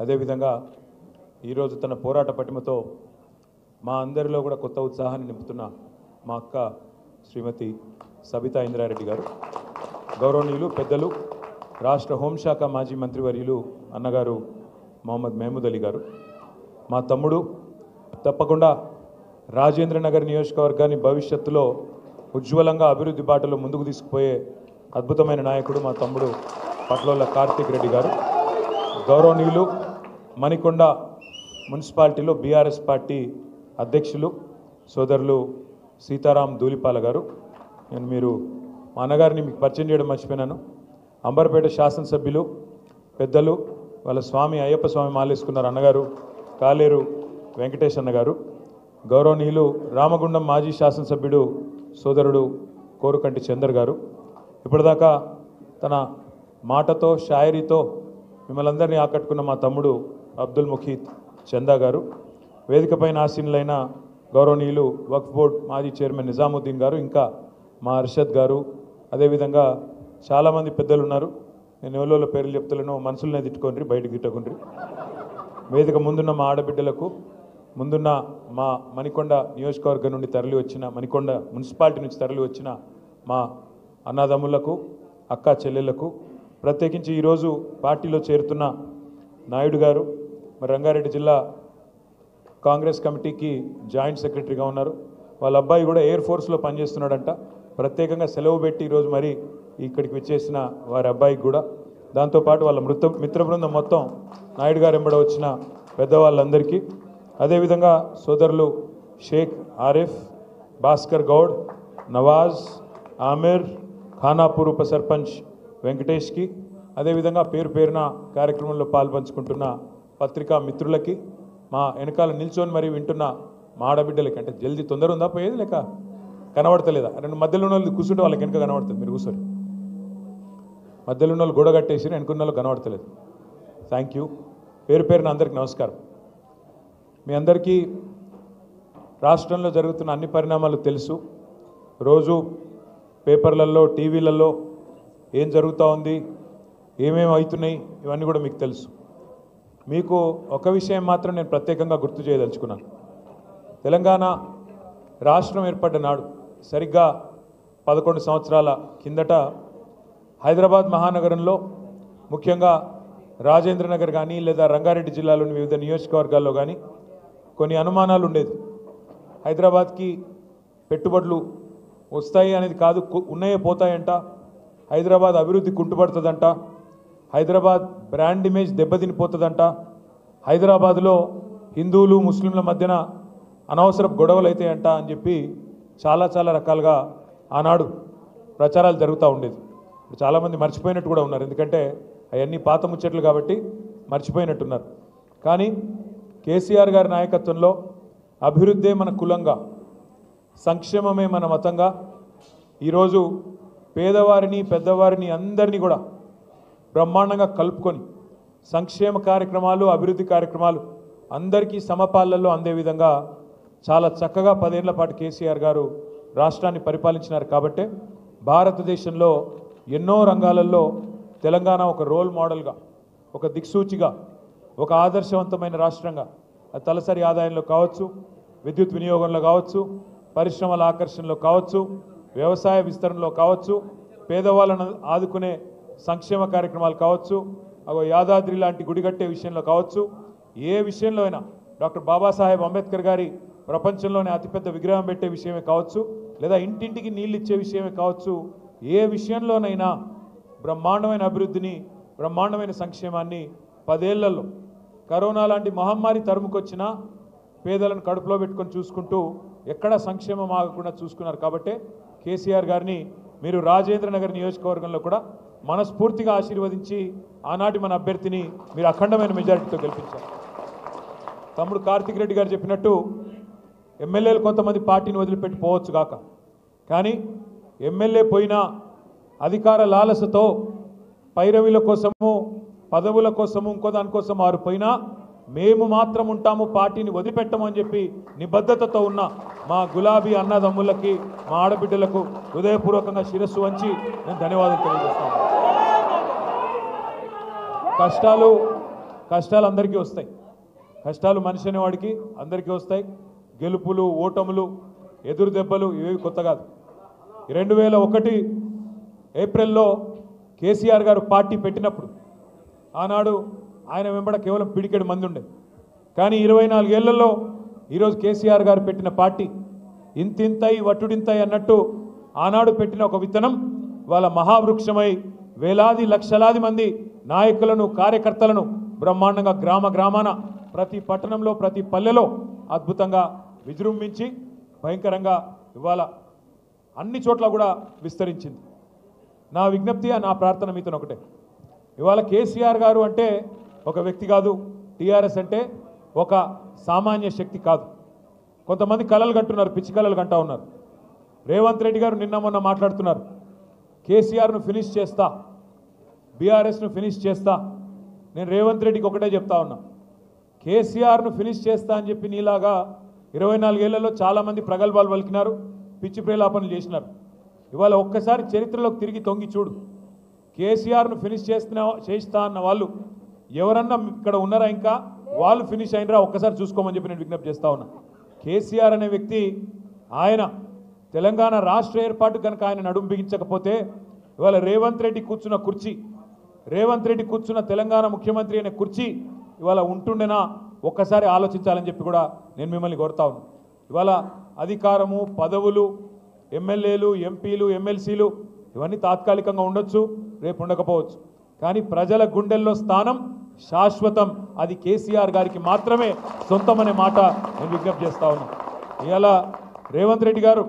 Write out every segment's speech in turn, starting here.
అదేవిధంగా ఈరోజు తన పోరాట పటిమతో మా అందరిలో కూడా కొత్త ఉత్సాహాన్ని నింపుతున్న మా అక్క శ్రీమతి సబితా ఇంద్రారెడ్డి గారు, గౌరవనీయులు పెద్దలు రాష్ట్ర హోంశాఖ మాజీ మంత్రివర్యులు అన్నగారు మొహమ్మద్ మహమూద్ అలీ గారు, మా తమ్ముడు తప్పకుండా రాజేంద్ర నగర్ నియోజకవర్గాన్ని భవిష్యత్తులో ఉజ్వలంగా అభివృద్ధి బాటలో ముందుకు తీసుకుపోయే అద్భుతమైన నాయకుడు మా తమ్ముడు పట్లోళ్ళ కార్తిక్ రెడ్డి గారు, గౌరవనీయులు మణికొండ మున్సిపాలిటీలో బీఆర్ఎస్ పార్టీ అధ్యక్షులు సోదరులు సీతారాం ధూళిపాల గారు. నేను మా అన్నగారిని మీకు పరిచయం చేయడం మర్చిపోయినాను. అంబర్పేట శాసనసభ్యులు పెద్దలు వాళ్ళ స్వామి అయ్యప్ప స్వామి మాలేసుకున్నారు అన్నగారు కాలేరు వెంకటేష్ అన్నగారు, గౌరవనీయులు రామగుండం మాజీ శాసనసభ్యుడు సోదరుడు కోరుకంటి చందర్ గారు, ఇప్పటిదాకా తన మాటతో షాయరీతో మిమ్మల్ని అందరినీ ఆకట్టుకున్న మా తమ్ముడు అబ్దుల్ ముఖీద్ చందా గారు, వేదికపైన ఆసీనులైన గౌరవనీయులు వక్ఫ్ బోర్డ్ మాజీ చైర్మన్ నిజాముద్దీన్ గారు, ఇంకా మా అర్షద్ గారు, అదేవిధంగా చాలామంది పెద్దలు ఉన్నారు. నేను ఎవరో పేర్లు చెప్తలేనో మనసులనే తిట్టుకోండి, బయటకు తిట్టకుండ్రి. వేదిక ముందున్న మా ఆడబిడ్డలకు, ముందున్న మా మణికొండ నియోజకవర్గం నుండి తరలి వచ్చిన, మణికొండ మున్సిపాలిటీ నుంచి తరలి వచ్చిన మా అన్నదమ్ములకు, అక్క చెల్లెళ్లకు, ప్రత్యేకించి ఈరోజు పార్టీలో చేరుతున్న నాయుడు గారు, మరి రంగారెడ్డి జిల్లా కాంగ్రెస్ కమిటీకి జాయింట్ సెక్రటరీగా ఉన్నారు. వాళ్ళ అబ్బాయి కూడా ఎయిర్ ఫోర్స్లో పనిచేస్తున్నాడంట. ప్రత్యేకంగా సెలవు పెట్టి ఈరోజు మరి ఇక్కడికి వచ్చేసిన వారి అబ్బాయికి కూడా, దాంతోపాటు వాళ్ళ మిత్ర బృందం మొత్తం నాయుడు గారు వెంబడ వచ్చిన పెద్దవాళ్ళందరికీ, అదేవిధంగా సోదరులు షేక్ ఆరిఫ్, భాస్కర్ గౌడ్, నవాజ్, ఆమిర్, ఖానాపూర్ ఉప సర్పంచ్ వెంకటేష్కి, అదేవిధంగా పేరు పేరున కార్యక్రమంలో పాల్పంచుకుంటున్న పత్రికా మిత్రులకి, మా వెనకాల నిల్చొని మరి వింటున్న మా ఆడబిడ్డలకి, అంటే జల్దీ తొందర ఉందా పోయేది లేక కనబడతలేదా? రెండు మధ్యలో ఉన్న వాళ్ళు కూర్చుంటే వాళ్ళకి వెనక కనబడుతుంది, మీరు కూర్చోరు. మధ్యలో ఉన్న వాళ్ళు గోడ కట్టేసి వెనుకున్న వాళ్ళు కనబడతలేదు. Thank you. పేరు పేరున అందరికీ నమస్కారం. మీ అందరికీ రాష్ట్రంలో జరుగుతున్న అన్ని పరిణామాలు తెలుసు. రోజు పేపర్లలో టీవీలలో ఏం జరుగుతూ ఉంది, ఏమేమి అవుతున్నాయి, ఇవన్నీ కూడా మీకు తెలుసు. మీకు ఒక విషయం మాత్రం నేను ప్రత్యేకంగా గుర్తు చేయదలుచుకున్నాను. తెలంగాణ రాష్ట్రం ఏర్పడ్డ నాడు సరిగ్గా 11 సంవత్సరాల కిందట హైదరాబాద్ మహానగరంలో, ముఖ్యంగా రాజేంద్ర నగర్ కానీ లేదా రంగారెడ్డి జిల్లాలోని వివిధ నియోజకవర్గాల్లో కానీ కొన్ని అనుమానాలు ఉండేది. హైదరాబాద్కి పెట్టుబడులు వస్తాయి అనేది కాదు, ఉన్నాయే పోతాయంట, హైదరాబాద్ అభివృద్ధి కుంటుపడుతుందంట, హైదరాబాద్ బ్రాండ్ ఇమేజ్ దెబ్బతినిపోతుందంట, హైదరాబాద్లో హిందువులు ముస్లింల మధ్యన అనవసరపు గొడవలు అవుతాయంట అని చెప్పి చాలా రకాలుగా ఆనాడు ప్రచారాలు జరుగుతూ ఉండేది. ఇప్పుడు చాలామంది మర్చిపోయినట్టు కూడా ఉన్నారు, ఎందుకంటే అవన్నీ పాత ముచ్చట్లు కాబట్టి మర్చిపోయినట్టున్నారు. కానీ కేసీఆర్ గారి నాయకత్వంలో అభివృద్ధే మన కులంగా, సంక్షేమమే మన మతంగా, ఈరోజు పేదవారిని పెద్దవారిని అందరినీ కూడా బ్రహ్మాండంగా కలుపుకొని సంక్షేమ కార్యక్రమాలు, అభివృద్ధి కార్యక్రమాలు అందరికీ సమపాళ్లలో అందే విధంగా చాలా చక్కగా 10 ఏళ్ల పాటు కేసీఆర్ గారు రాష్ట్రాన్ని పరిపాలించినారు. కాబట్టే భారతదేశంలో ఎన్నో రంగాలలో తెలంగాణ ఒక రోల్ మోడల్గా, ఒక దిక్సూచిగా, ఒక ఆదర్శవంతమైన రాష్ట్రంగా, తలసరి ఆదాయంలో కావచ్చు, విద్యుత్ వినియోగంలో కావచ్చు, పరిశ్రమల ఆకర్షణలో కావచ్చు, వ్యవసాయ విస్తరణలో కావచ్చు, పేదవాళ్ళను ఆదుకునే సంక్షేమ కార్యక్రమాలు కావచ్చు, యాదాద్రి లాంటి గుడి కట్టే విషయంలో కావచ్చు, ఏ విషయంలో అయినా డాక్టర్ బాబాసాహెబ్ అంబేద్కర్ గారి ప్రపంచంలోనే అతిపెద్ద విగ్రహం పెట్టే విషయమే కావచ్చు, లేదా ఇంటింటికి నీళ్ళు ఇచ్చే విషయమే కావచ్చు, ఏ విషయంలోనైనా బ్రహ్మాండమైన అభివృద్ధిని, బ్రహ్మాండమైన సంక్షేమాన్ని 10 ఏళ్లలో కరోనా లాంటి మహమ్మారి తరుముకొచ్చినా పేదలను కడుపులో పెట్టుకొని చూసుకుంటూ ఎక్కడా సంక్షేమం ఆగకుండా చూసుకున్నారు. కాబట్టే కేసీఆర్ గారిని మీరు రాజేంద్ర నగర్ నియోజకవర్గంలో కూడా మనస్ఫూర్తిగా ఆశీర్వదించి ఆనాటి మన అభ్యర్థిని మీరు అఖండమైన మెజారిటీతో గెలిపించారు. తమ్ముడు కార్తిక్ రెడ్డి గారు చెప్పినట్టు ఎమ్మెల్యేలు కొంతమంది పార్టీని వదిలిపెట్టి పోవచ్చు కాక, కానీ ఎమ్మెల్యే పోయినా అధికార లాలసతో పైరవీల కోసము, పదవుల కోసము, ఇంకో దానికోసం వారు పోయినా మేము మాత్రం ఉంటాము, పార్టీని వదిలిపెట్టము అని చెప్పి నిబద్ధతతో ఉన్న మా గులాబీ అన్నదమ్ములకి, మా ఆడబిడ్డలకు హృదయపూర్వకంగా శిరస్సు వంచి నేను ధన్యవాదాలు తెలియజేస్తాను. కష్టాలు అందరికీ వస్తాయి. కష్టాలు మనిషి అనేవాడికి అందరికీ వస్తాయి. గెలుపులు ఓటములు ఎదురు దెబ్బలు ఇవేవి కొత్త కాదు. 2001 ఏప్రిల్లో కేసీఆర్ గారు పార్టీ పెట్టినప్పుడు ఆనాడు ఆయన వెంబడ కేవలం పిడికెడు మంది ఉండే. కానీ 24 ఏళ్లలో ఈరోజు కేసీఆర్ గారు పెట్టిన పార్టీ ఇంతింతై వట్టుడింతై అన్నట్టు ఆనాడు పెట్టిన ఒక విత్తనం వాళ్ళ మహావృక్షమై వేలాది లక్షలాది మంది నాయకులను కార్యకర్తలను బ్రహ్మాండంగా గ్రామ గ్రామాన ప్రతి పట్టణంలో ప్రతి పల్లెలో అద్భుతంగా విజృంభించి భయంకరంగా ఇవాళ అన్ని చోట్ల కూడా విస్తరించింది. నా విజ్ఞప్తి నా ప్రార్థన మీతో ఒకటే, ఇవాళ కేసీఆర్ గారు అంటే ఒక వ్యక్తి కాదు, టీఆర్ఎస్ అంటే ఒక సామాన్య శక్తి కాదు. కొంతమంది కలలు కంటున్నారు, పిచ్చి కలలు కంటా ఉన్నారు. రేవంత్ రెడ్డి గారు నిన్న మొన్న మాట్లాడుతున్నారు, కేసీఆర్ను ఫినిష్ చేస్తా, బీఆర్ఎస్ను ఫినిష్ చేస్తా. నేను రేవంత్ రెడ్డికి ఒకటే చెప్తా ఉన్నా, కేసీఆర్ను ఫినిష్ చేస్తా అని చెప్పి నీలాగా 24 ఏళ్లలో చాలామంది ప్రగల్భాలు పలికినారు, పిచ్చి ప్రేలాపనలు చేసినారు. ఇవాళ ఒక్కసారి చరిత్రలోకి తిరిగి తొంగి చూడు, కేసీఆర్ను ఫినిష్ చేస్తా అన్న వాళ్ళు ఎవరన్నా ఇక్కడ ఉన్నారా? ఇంకా వాళ్ళు ఫినిష్ అయినరా? ఒక్కసారి చూసుకోమని చెప్పి నేను విజ్ఞప్తి చేస్తా ఉన్నా. కేసీఆర్ అనే వ్యక్తి ఆయన తెలంగాణ రాష్ట్ర ఏర్పాటు కనుక ఆయన నడుం బిగించకపోతే ఇవాళ రేవంత్ రెడ్డి కూర్చున్న కుర్చీ, రేవంత్ రెడ్డి కూర్చున్న తెలంగాణ ముఖ్యమంత్రి అనే కుర్చీ ఇవాళ ఉంటుండేనా? ఒక్కసారి ఆలోచించాలని చెప్పి కూడా నేను మిమ్మల్ని కోరుతా ఉన్నాను. ఇవాళ అధికారము, పదవులు, ఎమ్మెల్యేలు, ఎంపీలు, ఎమ్మెల్సీలు ఇవన్నీ తాత్కాలికంగా ఉండొచ్చు, రేపు ఉండకపోవచ్చు. కానీ ప్రజల గుండెల్లో స్థానం శాశ్వతం. అది కేసీఆర్ గారికి మాత్రమే సొంతం అనే మాట నేను విజ్ఞప్తి చేస్తా ఉన్నాను. ఇవాళ రేవంత్ రెడ్డి గారు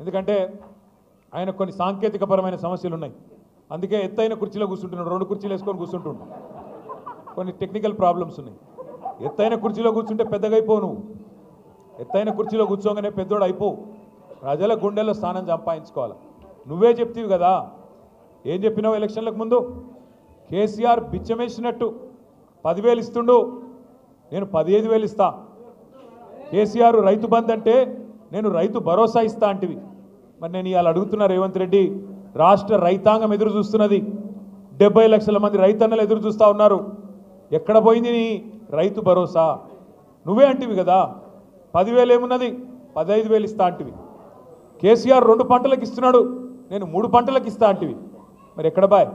ఎందుకంటే ఆయన కొన్ని సాంకేతికపరమైన సమస్యలు ఉన్నాయి, అందుకే ఎత్తైన కుర్చీలో కూర్చుంటున్నాడు. 2 కుర్చీలు వేసుకొని కూర్చుంటుండు. కొన్ని టెక్నికల్ ప్రాబ్లమ్స్ ఉన్నాయి. ఎత్తైన కుర్చీలో కూర్చుంటే పెద్దగా అయిపోవు. నువ్వు ఎత్తైన కుర్చీలో కూర్చోగానే పెద్దోడు అయిపోవు. ప్రజల గుండెల్లో స్థానం సంపాదించుకోవాలి. నువ్వే చెప్తీవి కదా, ఏం చెప్పినావు ఎలక్షన్లకు ముందు? కేసీఆర్ బిచ్చమేసినట్టు 10,000 ఇస్తుండు, నేను 15,000 ఇస్తా. కేసీఆర్ రైతు బంధు అంటే నేను రైతు భరోసా ఇస్తా అంటివి. మరి నేను ఇవాళ అడుగుతున్నా రేవంత్ రెడ్డి, రాష్ట్ర రైతాంగం ఎదురు చూస్తున్నది, 70 లక్షల మంది రైతన్నలు ఎదురు చూస్తూ ఉన్నారు. ఎక్కడ పోయింది నీ రైతు భరోసా? నువ్వే అంటివి కదా 10,000 ఏమున్నది, 15,000 ఇస్తా అంటివి. కేసీఆర్ 2 పంటలకు ఇస్తున్నాడు, నేను 3 పంటలకు ఇస్తా అంటివి. మరి ఎక్కడ బాయ్?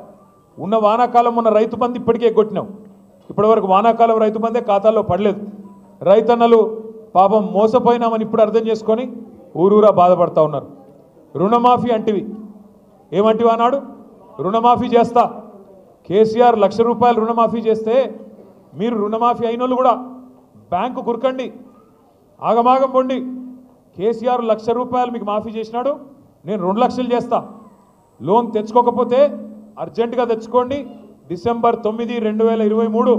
ఉన్న వానాకాలం ఉన్న రైతు బంధు ఇప్పటికే ఎగ్గొట్టినావు. ఇప్పటివరకు వానాకాలం రైతు బంధే ఖాతాల్లో పడలేదు. రైతన్నలు పాపం మోసపోయినామని ఇప్పుడు అర్థం చేసుకొని ఊరూరా బాధపడతా ఉన్నారు. రుణమాఫీ అంటివి, ఏమంటివి అన్నాడు? రుణమాఫీ చేస్తా. కేసీఆర్ ₹1,00,000 రుణమాఫీ చేస్తే మీరు రుణమాఫీ అయిన వాళ్ళు కూడా బ్యాంకు కురకండి, ఆగమాగం పొండి. కేసీఆర్ ₹1,00,000 మీకు మాఫీ చేసినాడు, నేను 2 లక్షలు చేస్తా. లోన్ తెచ్చుకోకపోతే అర్జెంటుగా తెచ్చుకోండి. డిసెంబర్ 9, 2023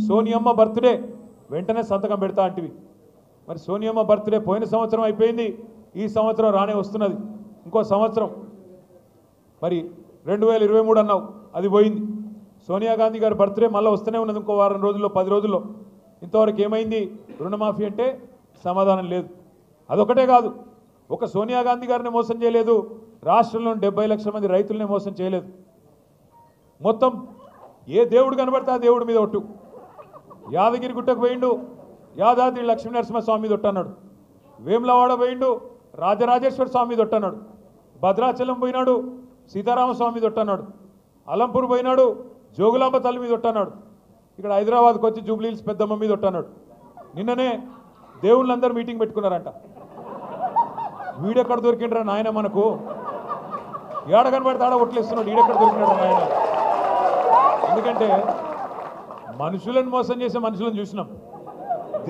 సోనియమ్మ బర్త్డే, వెంటనే సంతకం పెడతా అంటివి. మరి సోనియమ్మ బర్త్డే పోయిన సంవత్సరం అయిపోయింది, ఈ సంవత్సరం రానే వస్తున్నది, ఇంకో సంవత్సరం. మరి 2023 అన్నావు, అది పోయింది. సోనియా గాంధీ గారి బర్త్డే మళ్ళీ వస్తూనే ఉన్నది, ఇంకో వారం రోజుల్లో 10 రోజుల్లో. ఇంతవరకు ఏమైంది? రుణమాఫీ అంటే సమాధానం లేదు. అదొకటే కాదు, ఒక సోనియా గాంధీ గారిని మోసం చేయలేదు, రాష్ట్రంలోని 70 లక్షల మంది రైతులనే మోసం చేయలేదు. మొత్తం ఏ దేవుడు కనబడితే ఆ దేవుడి మీద ఒట్టు. యాదగిరి గుట్టకు పోయిండు, యాదాద్రి లక్ష్మీనరసింహస్వామి మీద ఒట్టన్నాడు. వేములవాడ పోయిండు, రాజరాజేశ్వర స్వామి మీద ఒట్టన్నాడు. భద్రాచలం పోయినాడు, సీతారామస్వామి మీద ఒట్టన్నాడు. అలంపూర్ పోయినాడు, జోగులాంబ తల్లి మీద ఒట్టన్నాడు. ఇక్కడ హైదరాబాద్కి వచ్చి జూబ్లీహిల్స్ పెద్దమ్మ మీద ఒట్టన్నాడు. నిన్ననే దేవుళ్ళందరూ మీటింగ్ పెట్టుకున్నారంట. వీడెక్కడ దొరికిండ్రా నాయన, మనకు ఏడ కనబడితే ఆడ ఒట్లేస్తున్నాడు, ఈడెక్కడ దొరికినాడు నాయన. ఎందుకంటే మనుషులను మోసం చేసే మనుషులను చూసినాం,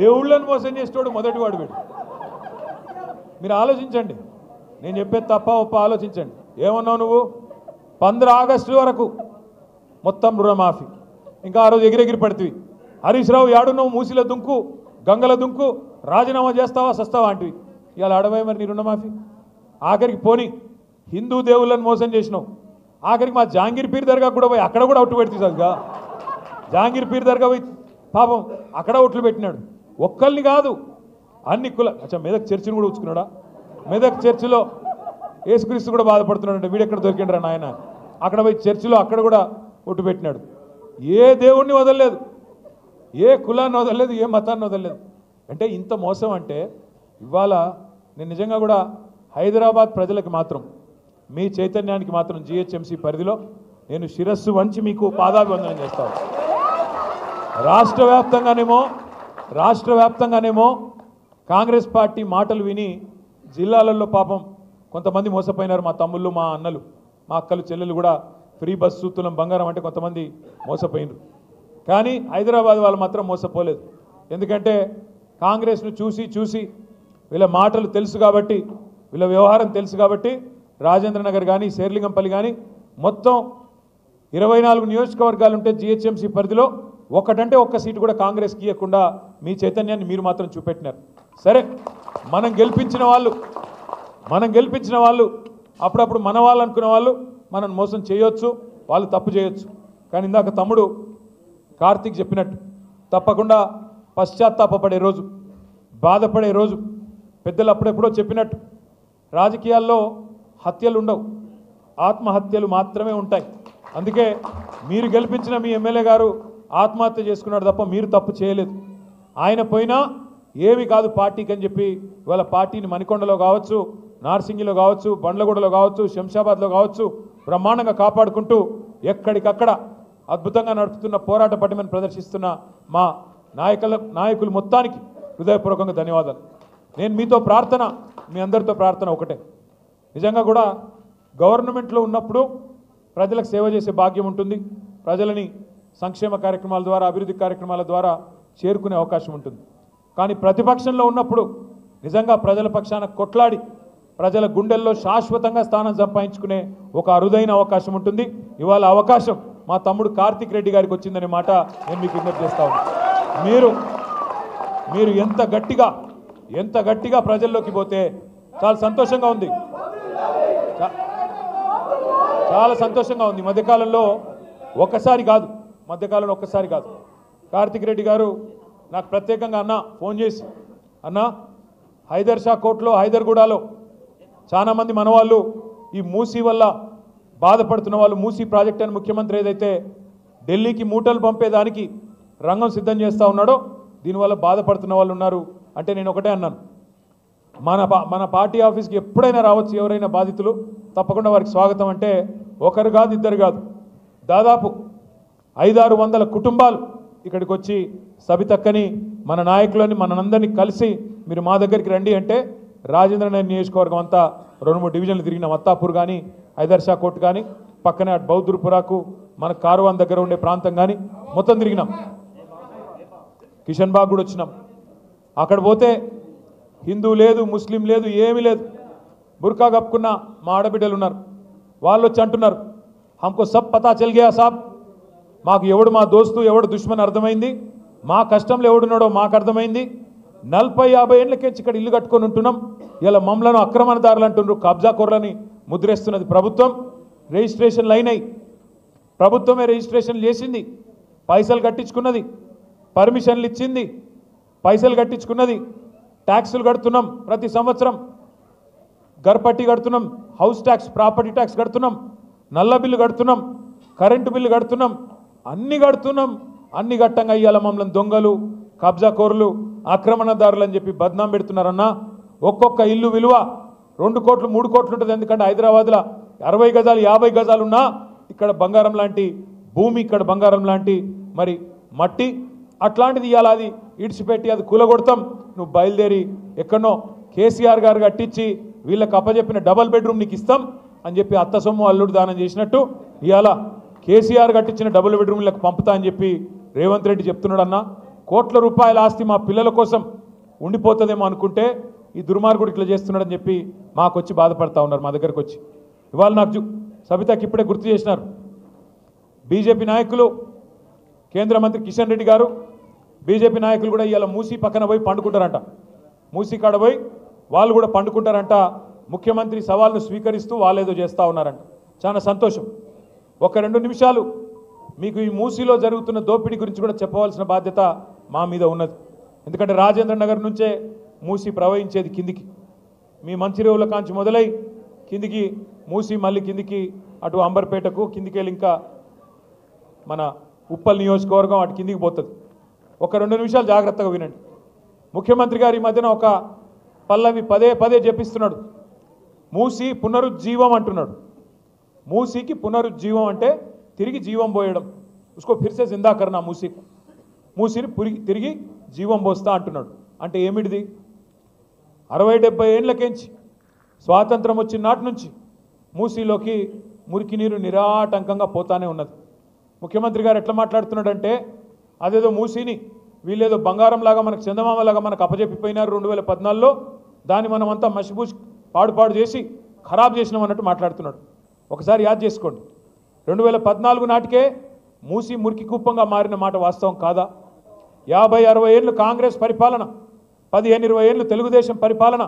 దేవుళ్ళని మోసం చేసేవాడు మొదటి వాడు వీడు. మీరు ఆలోచించండి, నేను చెప్పేది తప్ప ఒప్ప ఆలోచించండి. ఏమన్నావు నువ్వు? 15 ఆగస్టు వరకు మొత్తం రుణమాఫీ. ఇంకా ఆ రోజు ఎగిరెగిరి పడుతుంది. హరీష్ రావు యాడున్నావు? మూసిల దుంకు, గంగల దుంకు, రాజీనామా చేస్తావా సస్తావా అంటివి. ఇవాళ అడవై మరి నీ రుణమాఫీ. ఆఖరికి పోని హిందూ దేవుళ్ళని మోసం చేసినావు. ఆఖరికి మా జహాంగీర్ పీర్ దర్గా కూడా పోయి అక్కడ కూడా ఒట్టు పెడుతుంది సరిగా. జహాంగీర్ పీర్ దర్గా పోయి పాపం అక్కడ ఒట్లు పెట్టినాడు. ఒక్కరిని కాదు, అన్ని కుల. అచ్చా, మెదక్ చర్చిని కూడా ఉంచుకున్నాడా? మెదక్ చర్చిలో యేసుక్రీస్తు కూడా బాధపడుతున్నాడు, వీడెక్కడ దొరికిండ్రా నాయన. అక్కడ పోయి చర్చిలో అక్కడ కూడా ఒట్టు పెట్టినాడు. ఏ దేవుణ్ణి వదలలేదు. ఏ కులాన్ని వదలలేదు, ఏ మతాన్ని వదలలేదు. అంటే ఇంత మోసం అంటే ఇవాళ నేను నిజంగా కూడా హైదరాబాద్ ప్రజలకు మాత్రం మీ చైతన్యానికి మాత్రం జిహెచ్ఎంసీ పరిధిలో నేను శిరస్సు వంచి మీకు పాదాభివందనం చేస్తాను. రాష్ట్ర వ్యాప్తంగానేమో కాంగ్రెస్ పార్టీ మాటలు విని జిల్లాలలో పాపం కొంతమంది మోసపోయినారు. మా తమ్ముళ్ళు, మా అన్నలు, మా అక్కలు, చెల్లెలు కూడా ఫ్రీ బస్సు, తులం బంగారం అంటే కొంతమంది మోసపోయినారు. కానీ హైదరాబాద్ వాళ్ళు మాత్రం మోసపోలేదు. ఎందుకంటే కాంగ్రెస్ను చూసి వీళ్ళ మాటలు తెలుసు కాబట్టి, వీళ్ళ వ్యవహారం తెలుసు కాబట్టి రాజేంద్ర నగర్ కానీ, శేర్లింగంపల్లి కానీ మొత్తం 24 నియోజకవర్గాలు ఉంటే జిహెచ్ఎంసీ పరిధిలో ఒకటంటే ఒక్క సీటు కూడా కాంగ్రెస్కి ఇవ్వకుండా మీ చైతన్యాన్ని మీరు మాత్రం చూపెట్టినారు. సరే, మనం గెలిపించిన వాళ్ళు అప్పుడప్పుడు మన వాళ్ళు అనుకునే వాళ్ళు మనం మోసం చేయొచ్చు, వాళ్ళు తప్పు చేయొచ్చు. కానీ ఇందాక తమ్ముడు కార్తీక్ చెప్పినట్టు తప్పకుండా పశ్చాత్తాపపడే రోజు, బాధపడే రోజు. పెద్దలు అప్పుడెప్పుడో చెప్పినట్టు రాజకీయాల్లో హత్యలు ఉండవు, ఆత్మహత్యలు మాత్రమే ఉంటాయి. అందుకే మీరు గెలిపించిన మీ ఎమ్మెల్యే గారు ఆత్మహత్య చేసుకున్నాడు తప్ప మీరు తప్పు చేయలేదు. ఆయన పోయినా ఏమి కాదు పార్టీకి అని చెప్పి ఇవాళ పార్టీని మణికొండలో కావచ్చు, నార్సింగిలో కావచ్చు, బండ్లగూడలో కావచ్చు, శంషాబాద్లో కావచ్చు బ్రహ్మాండంగా కాపాడుకుంటూ ఎక్కడికక్కడ అద్భుతంగా నడుపుతున్న పోరాట పటిమను ప్రదర్శిస్తున్న మా నాయకులు మొత్తానికి హృదయపూర్వకంగా ధన్యవాదాలు. నేను మీతో ప్రార్థన, మీ అందరితో ప్రార్థన ఒకటే. నిజంగా కూడా గవర్నమెంట్లో ఉన్నప్పుడు ప్రజలకు సేవ చేసే భాగ్యం ఉంటుంది. ప్రజలని సంక్షేమ కార్యక్రమాల ద్వారా, అభివృద్ధి కార్యక్రమాల ద్వారా చేరుకునే అవకాశం ఉంటుంది. కానీ ప్రతిపక్షంలో ఉన్నప్పుడు నిజంగా ప్రజల పక్షాన కొట్లాడి ప్రజల గుండెల్లో శాశ్వతంగా స్థానం సంపాదించుకునే ఒక అరుదైన అవకాశం ఉంటుంది. ఇవాళ అవకాశం మా తమ్ముడు కార్తీక్ రెడ్డి గారికి వచ్చిందనే మాట నేను మీకు విజ్ఞప్తి చేస్తా ఉన్నాను. మీరు ఎంత గట్టిగా ప్రజల్లోకి పోతే చాలా సంతోషంగా ఉంది. చాలా సంతోషంగా ఉంది. మధ్యకాలంలో ఒక్కసారి కాదు కార్తీక్ రెడ్డి గారు నాకు ప్రత్యేకంగా ఫోన్ చేసి హైదర్ షా కోట్లో, హైదర్గూడలో చాలామంది మనవాళ్ళు ఈ మూసీ వల్ల బాధపడుతున్న వాళ్ళు, మూసీ ప్రాజెక్ట్ అని ముఖ్యమంత్రి ఏదైతే ఢిల్లీకి మూటలు పంపేదానికి రంగం సిద్ధం చేస్తూ ఉన్నాడో దీనివల్ల బాధపడుతున్న వాళ్ళు ఉన్నారు. అంటే నేను ఒకటే అన్నాను, మన పార్టీ ఆఫీస్కి ఎప్పుడైనా రావచ్చు ఎవరైనా బాధితులు, తప్పకుండా వారికి స్వాగతం. అంటే ఒకరు కాదు, ఇద్దరు కాదు, దాదాపు 500-600 కుటుంబాలు ఇక్కడికి వచ్చి సబితక్కని, మన నాయకులని, మనందరినీ కలిసి మీరు మా దగ్గరికి రండి అంటే రాజేంద్ర నగర్ నియోజకవర్గం అంతా 2-3 డివిజన్లు తిరిగినాం. అత్తాపూర్ కానీ, హైదర్ షా కోట్ కానీ, పక్కనే అటు బౌద్ధపురాకు, మన కారువాన్ దగ్గర ఉండే ప్రాంతం కానీ మొత్తం తిరిగినాం. కిషన్ బాగ్ కూడా వచ్చినాం. అక్కడ పోతే హిందూ లేదు, ముస్లిం లేదు, ఏమీ లేదు. బుర్కా కప్పుకున్న మా ఆడబిడ్డలు ఉన్నారు. వాళ్ళు వచ్చి అంటున్నారు, హమ్కో సబ్ పతా చల్ గయా సాబ్, మాకు ఎవడు మా దోస్తు ఎవడు దుష్మన్ అర్థమైంది, మా కష్టంలో ఎవడున్నాడో మాకు అర్థమైంది. 40-50 ఏళ్ళకేంచి ఇక్కడ ఇల్లు కట్టుకొని ఉంటున్నాం. ఇలా మమ్మలను అక్రమణదారులు అంటున్నారు, కబ్జా కోర్లని ముద్రేస్తున్నది ప్రభుత్వం. రిజిస్ట్రేషన్లు అయినాయి, ప్రభుత్వమే రిజిస్ట్రేషన్ చేసింది, పైసలు కట్టించుకున్నది, పర్మిషన్లు ఇచ్చింది, పైసలు కట్టించుకున్నది, ట్యాక్సులు కడుతున్నాం, ప్రతి సంవత్సరం గర్పట్టి కడుతున్నాం, హౌస్ ట్యాక్స్, ప్రాపర్టీ ట్యాక్స్ కడుతున్నాం, నల్ల బిల్లు కడుతున్నాం, కరెంటు బిల్లు కడుతున్నాం, అన్ని గట్టంగా ఇవాళ మమ్మల్ని దొంగలు, కబ్జా కోరులు, ఆక్రమణదారులు అని చెప్పి బద్నాం పెడుతున్నారన్నా. ఒక్కొక్క ఇల్లు విలువ 2 కోట్లు 3 కోట్లు ఉంటుంది. ఎందుకంటే హైదరాబాద్లో 60 గజాలు 50 గజాలు ఉన్నా ఇక్కడ బంగారం లాంటి భూమి, ఇక్కడ బంగారం లాంటి మరి మట్టి, అట్లాంటిది ఇవాళ అది ఇడిచిపెట్టి అది కూలగొడతాం, నువ్వు బయలుదేరి ఎక్కడనో కేసీఆర్ గారు కట్టించి వీళ్ళకి అప్పచెప్పిన డబల్ బెడ్రూమ్ నీకు ఇస్తాం అని చెప్పి అత్త సొమ్ము అల్లుడు దానం చేసినట్టు ఇవాళ కేసీఆర్ కట్టించిన డబుల్ బెడ్రూమ్లకు పంపుతా అని చెప్పి రేవంత్ రెడ్డి చెప్తున్నాడన్నా. కోట్ల రూపాయల ఆస్తి మా పిల్లల కోసం ఉండిపోతుందేమో అనుకుంటే ఈ దుర్మార్గుడు ఇట్లా చేస్తున్నాడని చెప్పి మాకు వచ్చి బాధపడతా ఉన్నారు మా దగ్గరకు వచ్చి. ఇవాళ నాకు సబితకి ఇప్పుడే గుర్తు చేసినారు, బీజేపీ నాయకులు, కేంద్ర మంత్రి కిషన్ రెడ్డి గారు, బీజేపీ నాయకులు కూడా ఇవాళ మూసీ పక్కన పోయి పండుకుంటారంట, మూసీ కాడ పోయి వాళ్ళు కూడా పండుకుంటారంట. ముఖ్యమంత్రి సవాల్ను స్వీకరిస్తూ వాళ్ళేదో చేస్తూ ఉన్నారంట. చాలా సంతోషం. ఒక 2 నిమిషాలు మీకు ఈ మూసీలో జరుగుతున్న దోపిడీ గురించి కూడా చెప్పవలసిన బాధ్యత మా మీద ఉన్నది. ఎందుకంటే రాజేంద్ర నగర్ నుంచే మూసీ ప్రవహించేది కిందికి, మీ మంచిరేవుల కాంచి మొదలై కిందికి మూసీ, మళ్ళీ కిందికి అటు అంబర్పేటకు కిందికి వెళ్ళి ఇంకా మన ఉప్పల్ నియోజకవర్గం అటు కిందికి పోతుంది. ఒక 2 నిమిషాలు జాగ్రత్తగా వినండి. ముఖ్యమంత్రి గారు ఈ మధ్యన ఒక పల్లవి పదే పదే చెప్పిస్తున్నాడు. మూసి పునరుజ్జీవం అంటున్నాడు. మూసీకి పునరుజ్జీవం అంటే తిరిగి జీవం పోయడం. ఉస్కో ఫిర్సే జిందా కర్నా మూసీని తిరిగి జీవం పోస్తా అంటున్నాడు. అంటే ఏమిటిది? 60-70 ఏళ్ళకేంచి స్వాతంత్రం వచ్చిన నాటి నుంచి మూసీలోకి మురికి నీరు నిరాటంకంగా పోతానే ఉన్నది. ముఖ్యమంత్రి గారు ఎట్లా మాట్లాడుతున్నాడంటే అదేదో మూసీని వీళ్ళేదో బంగారంలాగా మనకు చందమామలాగా మనకు అప్పజెప్పిపోయినారు 2014లో, దాన్ని మనమంతా మసిబూసి పాడు చేసి ఖరాబ్ చేసినాం అన్నట్టు మాట్లాడుతున్నాడు. ఒకసారి యాద్ చేసుకోండి, 2014 నాటికే మూసి మురికి కుప్పంగా మారిన మాట వాస్తవం కాదా? 50-60 ఏళ్ళు కాంగ్రెస్ పరిపాలన, 15-20 ఏళ్ళు తెలుగుదేశం పరిపాలన,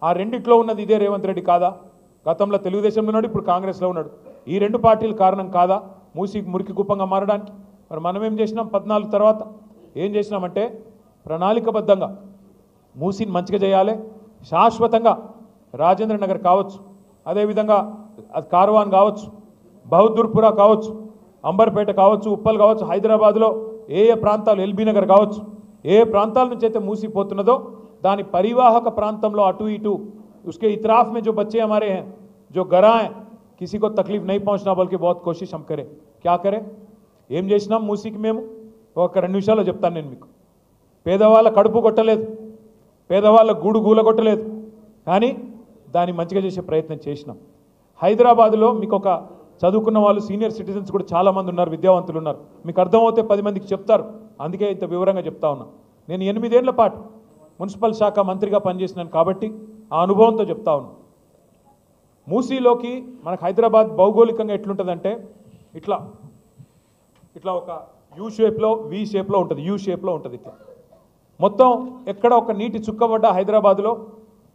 ఆ రెండిట్లో ఉన్నది ఇదే రేవంత్ రెడ్డి కాదా? గతంలో తెలుగుదేశంలో ఉన్నాడు, ఇప్పుడు కాంగ్రెస్లో ఉన్నాడు. ఈ 2 పార్టీలు కారణం కాదా మూసి మురికి కుప్పంగా మారడానికి? మరి మనం ఏం చేసినాం? 14 తర్వాత ఏం చేసినామంటే ప్రణాళికబద్ధంగా మూసిని మంచిగా చేయాలి, శాశ్వతంగా రాజేంద్ర నగర్ కావచ్చు, అదేవిధంగా అది కార్వాన్ కావచ్చు, బహదూర్పురా కావచ్చు, అంబర్పేట కావచ్చు, ఉప్పల్ కావచ్చు, హైదరాబాద్లో ఏ ప్రాంతాలు, ఎల్బీ నగర్ కావచ్చు, ఏ ప్రాంతాల నుంచి అయితే మూసిపోతున్నదో దాని పరివాహక ప్రాంతంలో అటు ఇటు उसके इतराफ में जो बच्चे हमारे हैं जो गराएं, किसी को तकलीफ नहीं पहुंचना बल्कि बहुत कोशिश हम करें. क्या करें? ఏం చేసినాం మూసీకి? మేము ఒక 2 నిమిషాల్లో చెప్తాను నేను మీకు. పేదవాళ్ళ కడుపు కొట్టలేదు, పేదవాళ్ళ గూడు గూలగొట్టలేదు, కానీ దాన్ని మంచిగా చేసే ప్రయత్నం చేసినాం. హైదరాబాద్లో మీకు ఒక చదువుకున్న వాళ్ళు సీనియర్ సిటిజన్స్ కూడా చాలామంది ఉన్నారు, విద్యావంతులు ఉన్నారు. మీకు అర్థమవుతే 10 మందికి చెప్తారు, అందుకే ఇంత వివరంగా చెప్తా ఉన్నా. నేను 8 ఏళ్ల పాటు మున్సిపల్ శాఖ మంత్రిగా పనిచేసినాను కాబట్టి ఆ అనుభవంతో చెప్తా ఉన్నా. మూసీలోకి మనకు హైదరాబాద్ భౌగోళికంగా ఎట్లుంటుందంటే ఇట్లా ఇట్లా ఒక యూ షేప్లో, వి షేప్లో ఉంటుంది, యూ షేప్లో ఉంటుంది. ఇట్లా మొత్తం ఎక్కడ ఒక నీటి చుక్కబడ్డ హైదరాబాద్లో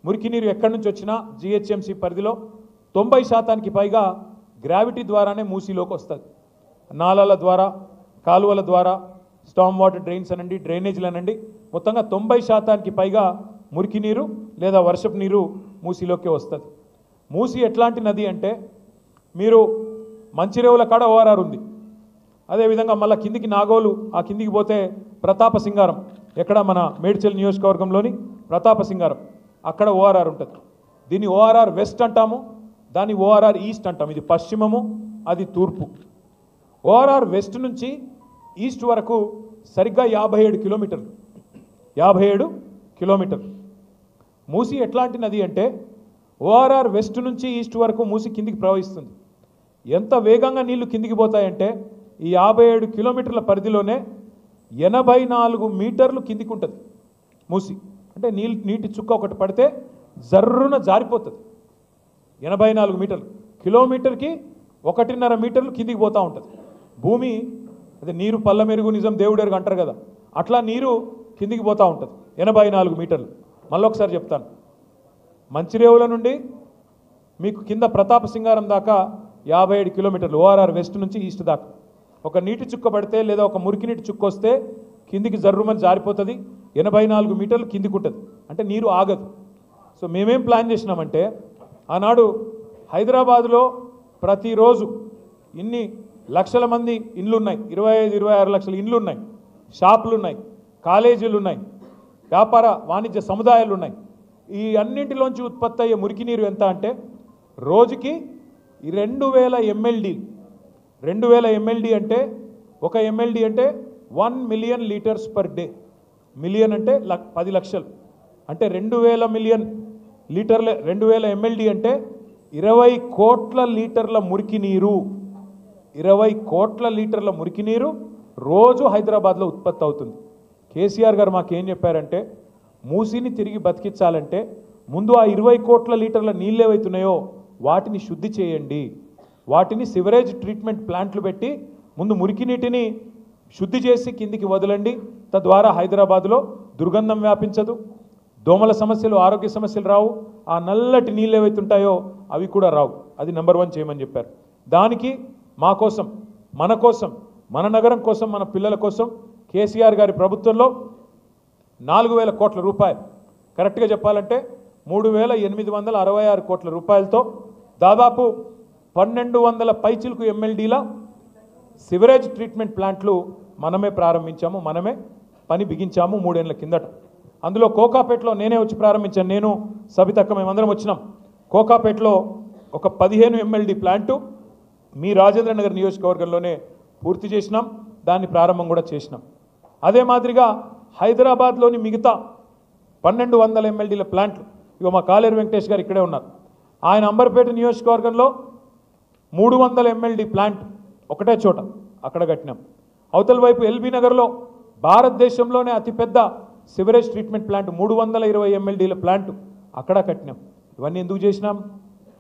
మురికి నీరు ఎక్కడి నుంచి వచ్చినా జిహెచ్ఎంసీ పరిధిలో 90% పైగా గ్రావిటీ ద్వారానే మూసీలోకి వస్తుంది. నాలాల ద్వారా, కాలువల ద్వారా, స్టామ్ వాటర్ డ్రైన్స్ అనండి, డ్రైనేజీలు అనండి, మొత్తంగా 90% పైగా మురికి నీరు లేదా వర్షపు నీరు మూసీలోకి వస్తుంది. మూసీ ఎట్లాంటి నది అంటే మీరు మంచిరేవుల కాడ ఓఆర్ఆర్ ఉంది, అదేవిధంగా మళ్ళీ కిందికి నాగోలు, ఆ కిందికి పోతే ప్రతాప సింగారం, ఎక్కడ మన మేడ్చల్ నియోజకవర్గంలోని ప్రతాప సింగారం, అక్కడ ఓఆర్ఆర్ ఉంటుంది. దీన్ని ఓఆర్ఆర్ వెస్ట్ అంటాము, దాన్ని ఓఆర్ఆర్ ఈస్ట్ అంటాం. ఇది పశ్చిమము, అది తూర్పు. ఓఆర్ఆర్ వెస్ట్ నుంచి ఈస్ట్ వరకు సరిగ్గా 57 కిలోమీటర్లు. 57 కిలోమీటర్లు. మూసీ ఎట్లాంటి నది అంటే ఓఆర్ఆర్ వెస్ట్ నుంచి ఈస్ట్ వరకు మూసీ కిందికి ప్రవహిస్తుంది. ఎంత వేగంగా నీళ్లు కిందికి పోతాయంటే ఈ 57 కిలోమీటర్ల పరిధిలోనే 84 మీటర్లు కిందికి ఉంటుంది మూసీ. అంటే నీటి చుక్క ఒకటి పడితే జర్రున జారిపోతుంది. 84 మీటర్లు, కిలోమీటర్కి 1.5 మీటర్లు కిందికి పోతూ ఉంటుంది భూమి. అదే నీరు పల్ల మెరుగు నిజం దేవుడెరుగు అంటారు కదా, అట్లా నీరు కిందికి పోతూ ఉంటుంది 84 మీటర్లు. మళ్ళీ ఒకసారి చెప్తాను, మంచిరేవుల నుండి మీకు కింద ప్రతాప సింగారం దాకా 57 కిలోమీటర్లు, ఓఆర్ఆర్ వెస్ట్ నుంచి ఈస్ట్ దాకా. ఒక నీటి చుక్క పడితే లేదా ఒక మురికి నీటి చుక్క వస్తే కిందికి జర్రుమని జారిపోతుంది, 84 మీటర్లు కిందికి ఉంటుంది. అంటే నీరు ఆగదు. సో మేమేం ప్లాన్ చేసినామంటే ఆనాడు హైదరాబాద్లో ప్రతిరోజు ఇన్ని లక్షల మంది ఇండ్లు ఉన్నాయి, 25-26 లక్షల ఇండ్లు ఉన్నాయి, షాపులు ఉన్నాయి, కాలేజీలు ఉన్నాయి, వ్యాపార వాణిజ్య సముదాయాలు ఉన్నాయి. ఈ అన్నింటిలోంచి ఉత్పత్తి అయ్యే మురికి నీరు ఎంత అంటే రోజుకి 2000 MLD. 2000 MLD అంటే ఒక MLD అంటే 1 million litres per day. Million అంటే 10 లక్షలు, అంటే 2000 మిలియన్ లీటర్ల 2000 MLD అంటే 20 కోట్ల లీటర్ల మురికి నీరు. 20 కోట్ల లీటర్ల మురికి నీరు రోజు హైదరాబాద్లో ఉత్పత్తి అవుతుంది. కేసీఆర్ గారు మాకేం చెప్పారంటే మూసీని తిరిగి బతికించాలంటే ముందు ఆ 20 కోట్ల లీటర్ల నీళ్ళు ఏవైతున్నాయో వాటిని శుద్ధి చేయండి, వాటిని సివరేజ్ ట్రీట్మెంట్ ప్లాంట్లు పెట్టి ముందు మురికి నీటిని శుద్ధి చేసి కిందికి వదలండి. తద్వారా హైదరాబాద్లో దుర్గంధం వ్యాపించదు, దోమల సమస్యలు, ఆరోగ్య సమస్యలు రావు, ఆ నల్లటి నీళ్ళు ఏవైతుంటాయో అవి కూడా రావు. అది నెంబర్ 1 చేయమని చెప్పారు. దానికి మా కోసం, మన కోసం, మన నగరం కోసం, మన పిల్లల కోసం కేసీఆర్ గారి ప్రభుత్వంలో 4000 కోట్ల రూపాయలు, కరెక్ట్గా చెప్పాలంటే 3866 కోట్ల రూపాయలతో దాదాపు 1200 పైచిలకు MLDల సివరేజ్ ట్రీట్మెంట్ ప్లాంట్లు మనమే ప్రారంభించాము, మనమే పని బిగించాము 3 ఏళ్ల కిందట. అందులో కోకాపేటలో నేనే వచ్చి ప్రారంభించాను. నేను సబితక్క మేమందరం వచ్చినాం. కోకాపేటలో ఒక 15 MLD ప్లాంటు మీ రాజేంద్ర నగర్ నియోజకవర్గంలోనే పూర్తి చేసినాం. దాన్ని ప్రారంభం కూడా చేసినాం. అదే మాదిరిగా హైదరాబాద్లోని మిగతా 1200 MLDల ప్లాంట్లు ఇక మా కాలేరు వెంకటేష్ గారు ఇక్కడే ఉన్నారు. ఆయన అంబర్పేట నియోజకవర్గంలో 300 MLD ప్లాంట్ ఒకటే చోట అక్కడ కట్టినాం. అవతల వైపు ఎల్బీ నగర్లో భారతదేశంలోనే అతిపెద్ద సివరేజ్ ట్రీట్మెంట్ ప్లాంట్ 320 MLDల ప్లాంట్ అక్కడ కట్టినాం. ఇవన్నీ ఎందుకు చేసినాం?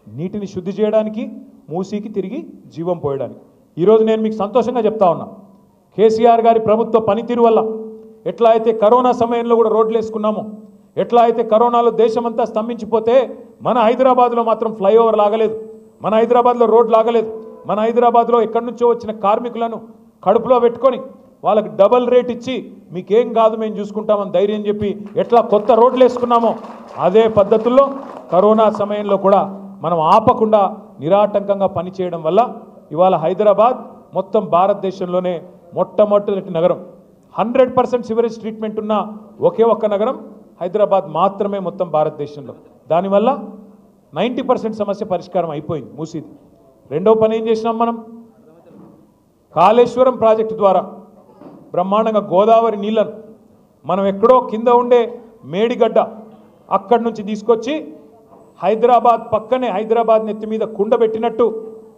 నీటిని శుద్ధి చేయడానికి, మూసీకి తిరిగి జీవం పోయడానికి. ఈరోజు నేను మీకు సంతోషంగా చెప్తా ఉన్నా, కేసీఆర్ గారి ప్రభుత్వ పనితీరు వల్ల ఎట్లా అయితే కరోనా సమయంలో కూడా రోడ్లు వేసుకున్నామో, ఎట్లా అయితే కరోనాలో దేశమంతా స్తంభించిపోతే మన హైదరాబాద్లో మాత్రం ఫ్లైఓవర్ లాగలేదు, మన హైదరాబాద్లో రోడ్ లాగలేదు. మన హైదరాబాద్లో ఎక్కడి నుంచో వచ్చిన కార్మికులను కడుపులో పెట్టుకొని వాళ్ళకి డబల్ రేట్ ఇచ్చి మీకేం కాదు మేము చూసుకుంటామని ధైర్యం చెప్పి ఎట్లా కొత్త రోడ్లు వేసుకున్నామో అదే పద్ధతుల్లో కరోనా సమయంలో కూడా మనం ఆపకుండా నిరాటంకంగా పనిచేయడం వల్ల ఇవాళ హైదరాబాద్ మొత్తం భారతదేశంలోనే మొట్టమొదటి నగరం. 100% సివరేజ్ ట్రీట్మెంట్ ఉన్న ఒకే ఒక్క నగరం హైదరాబాద్ మాత్రమే మొత్తం భారతదేశంలో. దానివల్ల 90% సమస్య పరిష్కారం అయిపోయింది మూసీది. రెండో పని ఏం చేసినాం మనం? కాళేశ్వరం ప్రాజెక్టు ద్వారా బ్రహ్మాండంగా గోదావరి నీళ్లను మనం ఎక్కడో కింద ఉండే మేడిగడ్డ అక్కడి నుంచి తీసుకొచ్చి హైదరాబాద్ పక్కనే హైదరాబాద్ నెత్తి మీద కుండ పెట్టినట్టు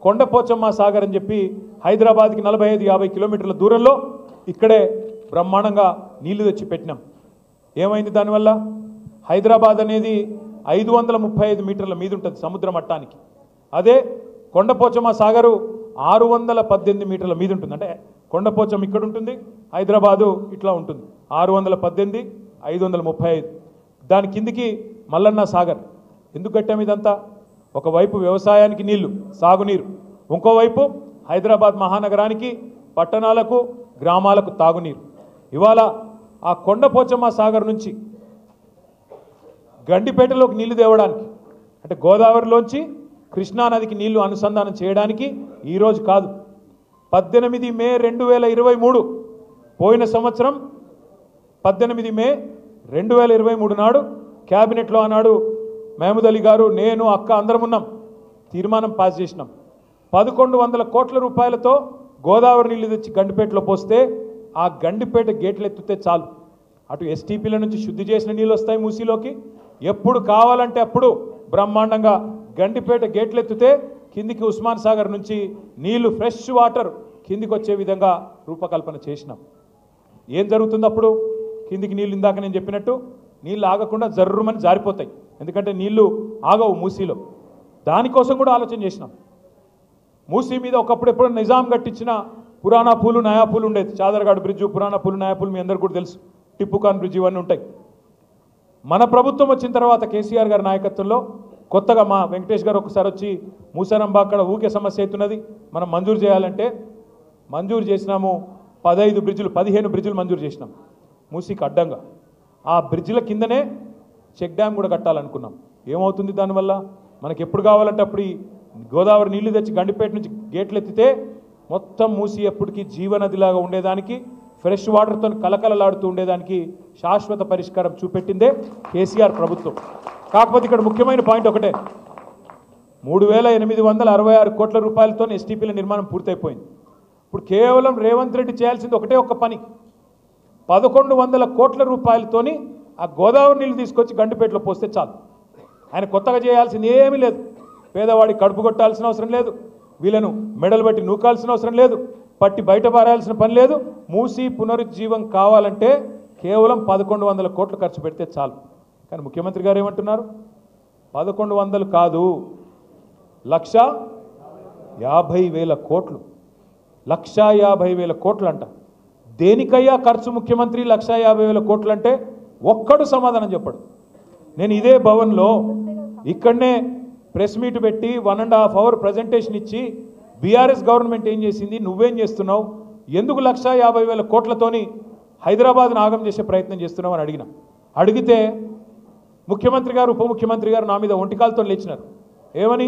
కొండపోచమ్మ సాగర్ అని చెప్పి హైదరాబాద్కి 45-50 కిలోమీటర్ల దూరంలో ఇక్కడే బ్రహ్మాండంగా నీళ్లు తెచ్చి పెట్టినాం. ఏమైంది దానివల్ల? హైదరాబాద్ అనేది 535 మీటర్ల మీద ఉంటుంది సముద్ర మట్టానికి. అదే కొండపోచమ్మ సాగరు 618 మీటర్ల మీద ఉంటుంది. అంటే కొండపోచమ్మ ఇక్కడ ఉంటుంది, హైదరాబాదు ఇట్లా ఉంటుంది. 618, 535. దాని కిందికి మల్లన్న సాగర్. ఎందుకు కట్టాం ఇదంతా? ఒకవైపు వ్యవసాయానికి నీళ్లు, సాగునీరు, ఇంకోవైపు హైదరాబాద్ మహానగరానికి, పట్టణాలకు, గ్రామాలకు తాగునీరు. ఇవాళ ఆ కొండపోచమ్మ సాగర్ నుంచి గండిపేటలోకి నీళ్లు తేవడానికి, అంటే గోదావరిలోంచి కృష్ణానదికి నీళ్లు అనుసంధానం చేయడానికి ఈరోజు కాదు, 18 మే 2023 పోయిన సంవత్సరం 18 మే 2023 నాడు క్యాబినెట్లో ఆనాడు మహమూద్ అలీ గారు, నేను, అక్క అందరం ఉన్నాం. తీర్మానం పాస్ చేసినాం. 1100 కోట్ల రూపాయలతో గోదావరి నీళ్లు తెచ్చి గండిపేటలో పోస్తే ఆ గండిపేట గేట్లు ఎత్తితే చాలు, అటు ఎస్టీపీల నుంచి శుద్ధి చేసిన నీళ్ళు వస్తాయి మూసీలోకి. ఎప్పుడు కావాలంటే అప్పుడు బ్రహ్మాండంగా గండిపేట గేట్లు ఎత్తితే కిందికి ఉస్మాన్ సాగర్ నుంచి నీళ్లు, ఫ్రెష్ వాటర్ కిందికి వచ్చే విధంగా రూపకల్పన చేసినాం. ఏం జరుగుతుంది అప్పుడు? కిందికి నీళ్ళు ఇందాక నేను చెప్పినట్టు నీళ్ళు ఆగకుండా జర్రుమని జారిపోతాయి, ఎందుకంటే నీళ్లు ఆగవు మూసీలో. దానికోసం కూడా ఆలోచన చేసినాం. మూసీ మీద ఒకప్పుడు ఎప్పుడు నిజాం కట్టించిన పురాణా పూలు, నయా పూలు ఉండేది. చాదర్గాడ్ బ్రిడ్జు, పురాణా పూలు, నయా పూలు మీ అందరికీ కూడా తెలుసు. టిప్పుకాన్ బ్రిడ్జ్ ఇవన్నీ ఉంటాయి. మన ప్రభుత్వం వచ్చిన తర్వాత కేసీఆర్ గారి నాయకత్వంలో కొత్తగా మా వెంకటేష్ గారు ఒకసారి వచ్చి మూసారంబా అక్కడ ఊకే సమస్య అవుతున్నది, మనం మంజూరు చేయాలంటే మంజూరు చేసినాము. 15 బ్రిడ్జులు, 15 బ్రిడ్జులు మంజూరు చేసినాం మూసీకి అడ్డంగా. ఆ బ్రిడ్జిల కిందనే చెక్ డ్యామ్ కూడా కట్టాలనుకున్నాం. ఏమవుతుంది దానివల్ల? మనకి ఎప్పుడు కావాలంటే అప్పుడు ఈ గోదావరి నీళ్లు తెచ్చి గండిపేట నుంచి గేట్లు ఎత్తితే మొత్తం మూసి ఎప్పటికీ జీవనదిలాగా ఉండేదానికి, ఫ్రెష్ వాటర్తో కలకలలాడుతూ ఉండేదానికి శాశ్వత పరిష్కారం చూపెట్టిందే కేసీఆర్ ప్రభుత్వం. కాకపోతే ఇక్కడ ముఖ్యమైన పాయింట్ ఒకటే, 3866 కోట్ల రూపాయలతో ఎస్టీపీల నిర్మాణం పూర్తయిపోయింది. ఇప్పుడు కేవలం రేవంత్ రెడ్డి చేయాల్సింది ఒకటే ఒక్క పని, 1100 కోట్ల రూపాయలతోని ఆ గోదావరి నీళ్లు తీసుకొచ్చి గండిపేటలో పోస్తే చాలు. ఆయన కొత్తగా చేయాల్సింది ఏమీ లేదు. పేదవాడికి కడుపు కొట్టాల్సిన అవసరం లేదు, వీళ్ళను మెడలు బట్టి నూకాల్సిన అవసరం లేదు, పట్టి బయట పారాల్సిన పని లేదు. మూసి పునరుజ్జీవం కావాలంటే కేవలం 1100 కోట్లు ఖర్చు పెడితే చాలు. కానీ ముఖ్యమంత్రి గారు ఏమంటున్నారు? 1100 కాదు, 1,50,000 కోట్లు, 1,50,000 కోట్లు అంట. దేనికయ్యా ఖర్చు ముఖ్యమంత్రి 1,50,000 కోట్లు అంటే? ఒక్కడు సమాధానం చెప్పడు. నేను ఇదే భవన్లో ఇక్కడనే ప్రెస్ మీట్ పెట్టి 1.5 అవర్ ప్రజెంటేషన్ ఇచ్చి బీఆర్ఎస్ గవర్నమెంట్ ఏం చేసింది, నువ్వేం చేస్తున్నావు, ఎందుకు 1,50,000 కోట్లతోని హైదరాబాద్ను ఆగం చేసే ప్రయత్నం చేస్తున్నావు అని అడిగితే ముఖ్యమంత్రి గారు, ఉప ముఖ్యమంత్రి గారు నా మీద ఒంటికాలతో లేచినారు. ఏమని?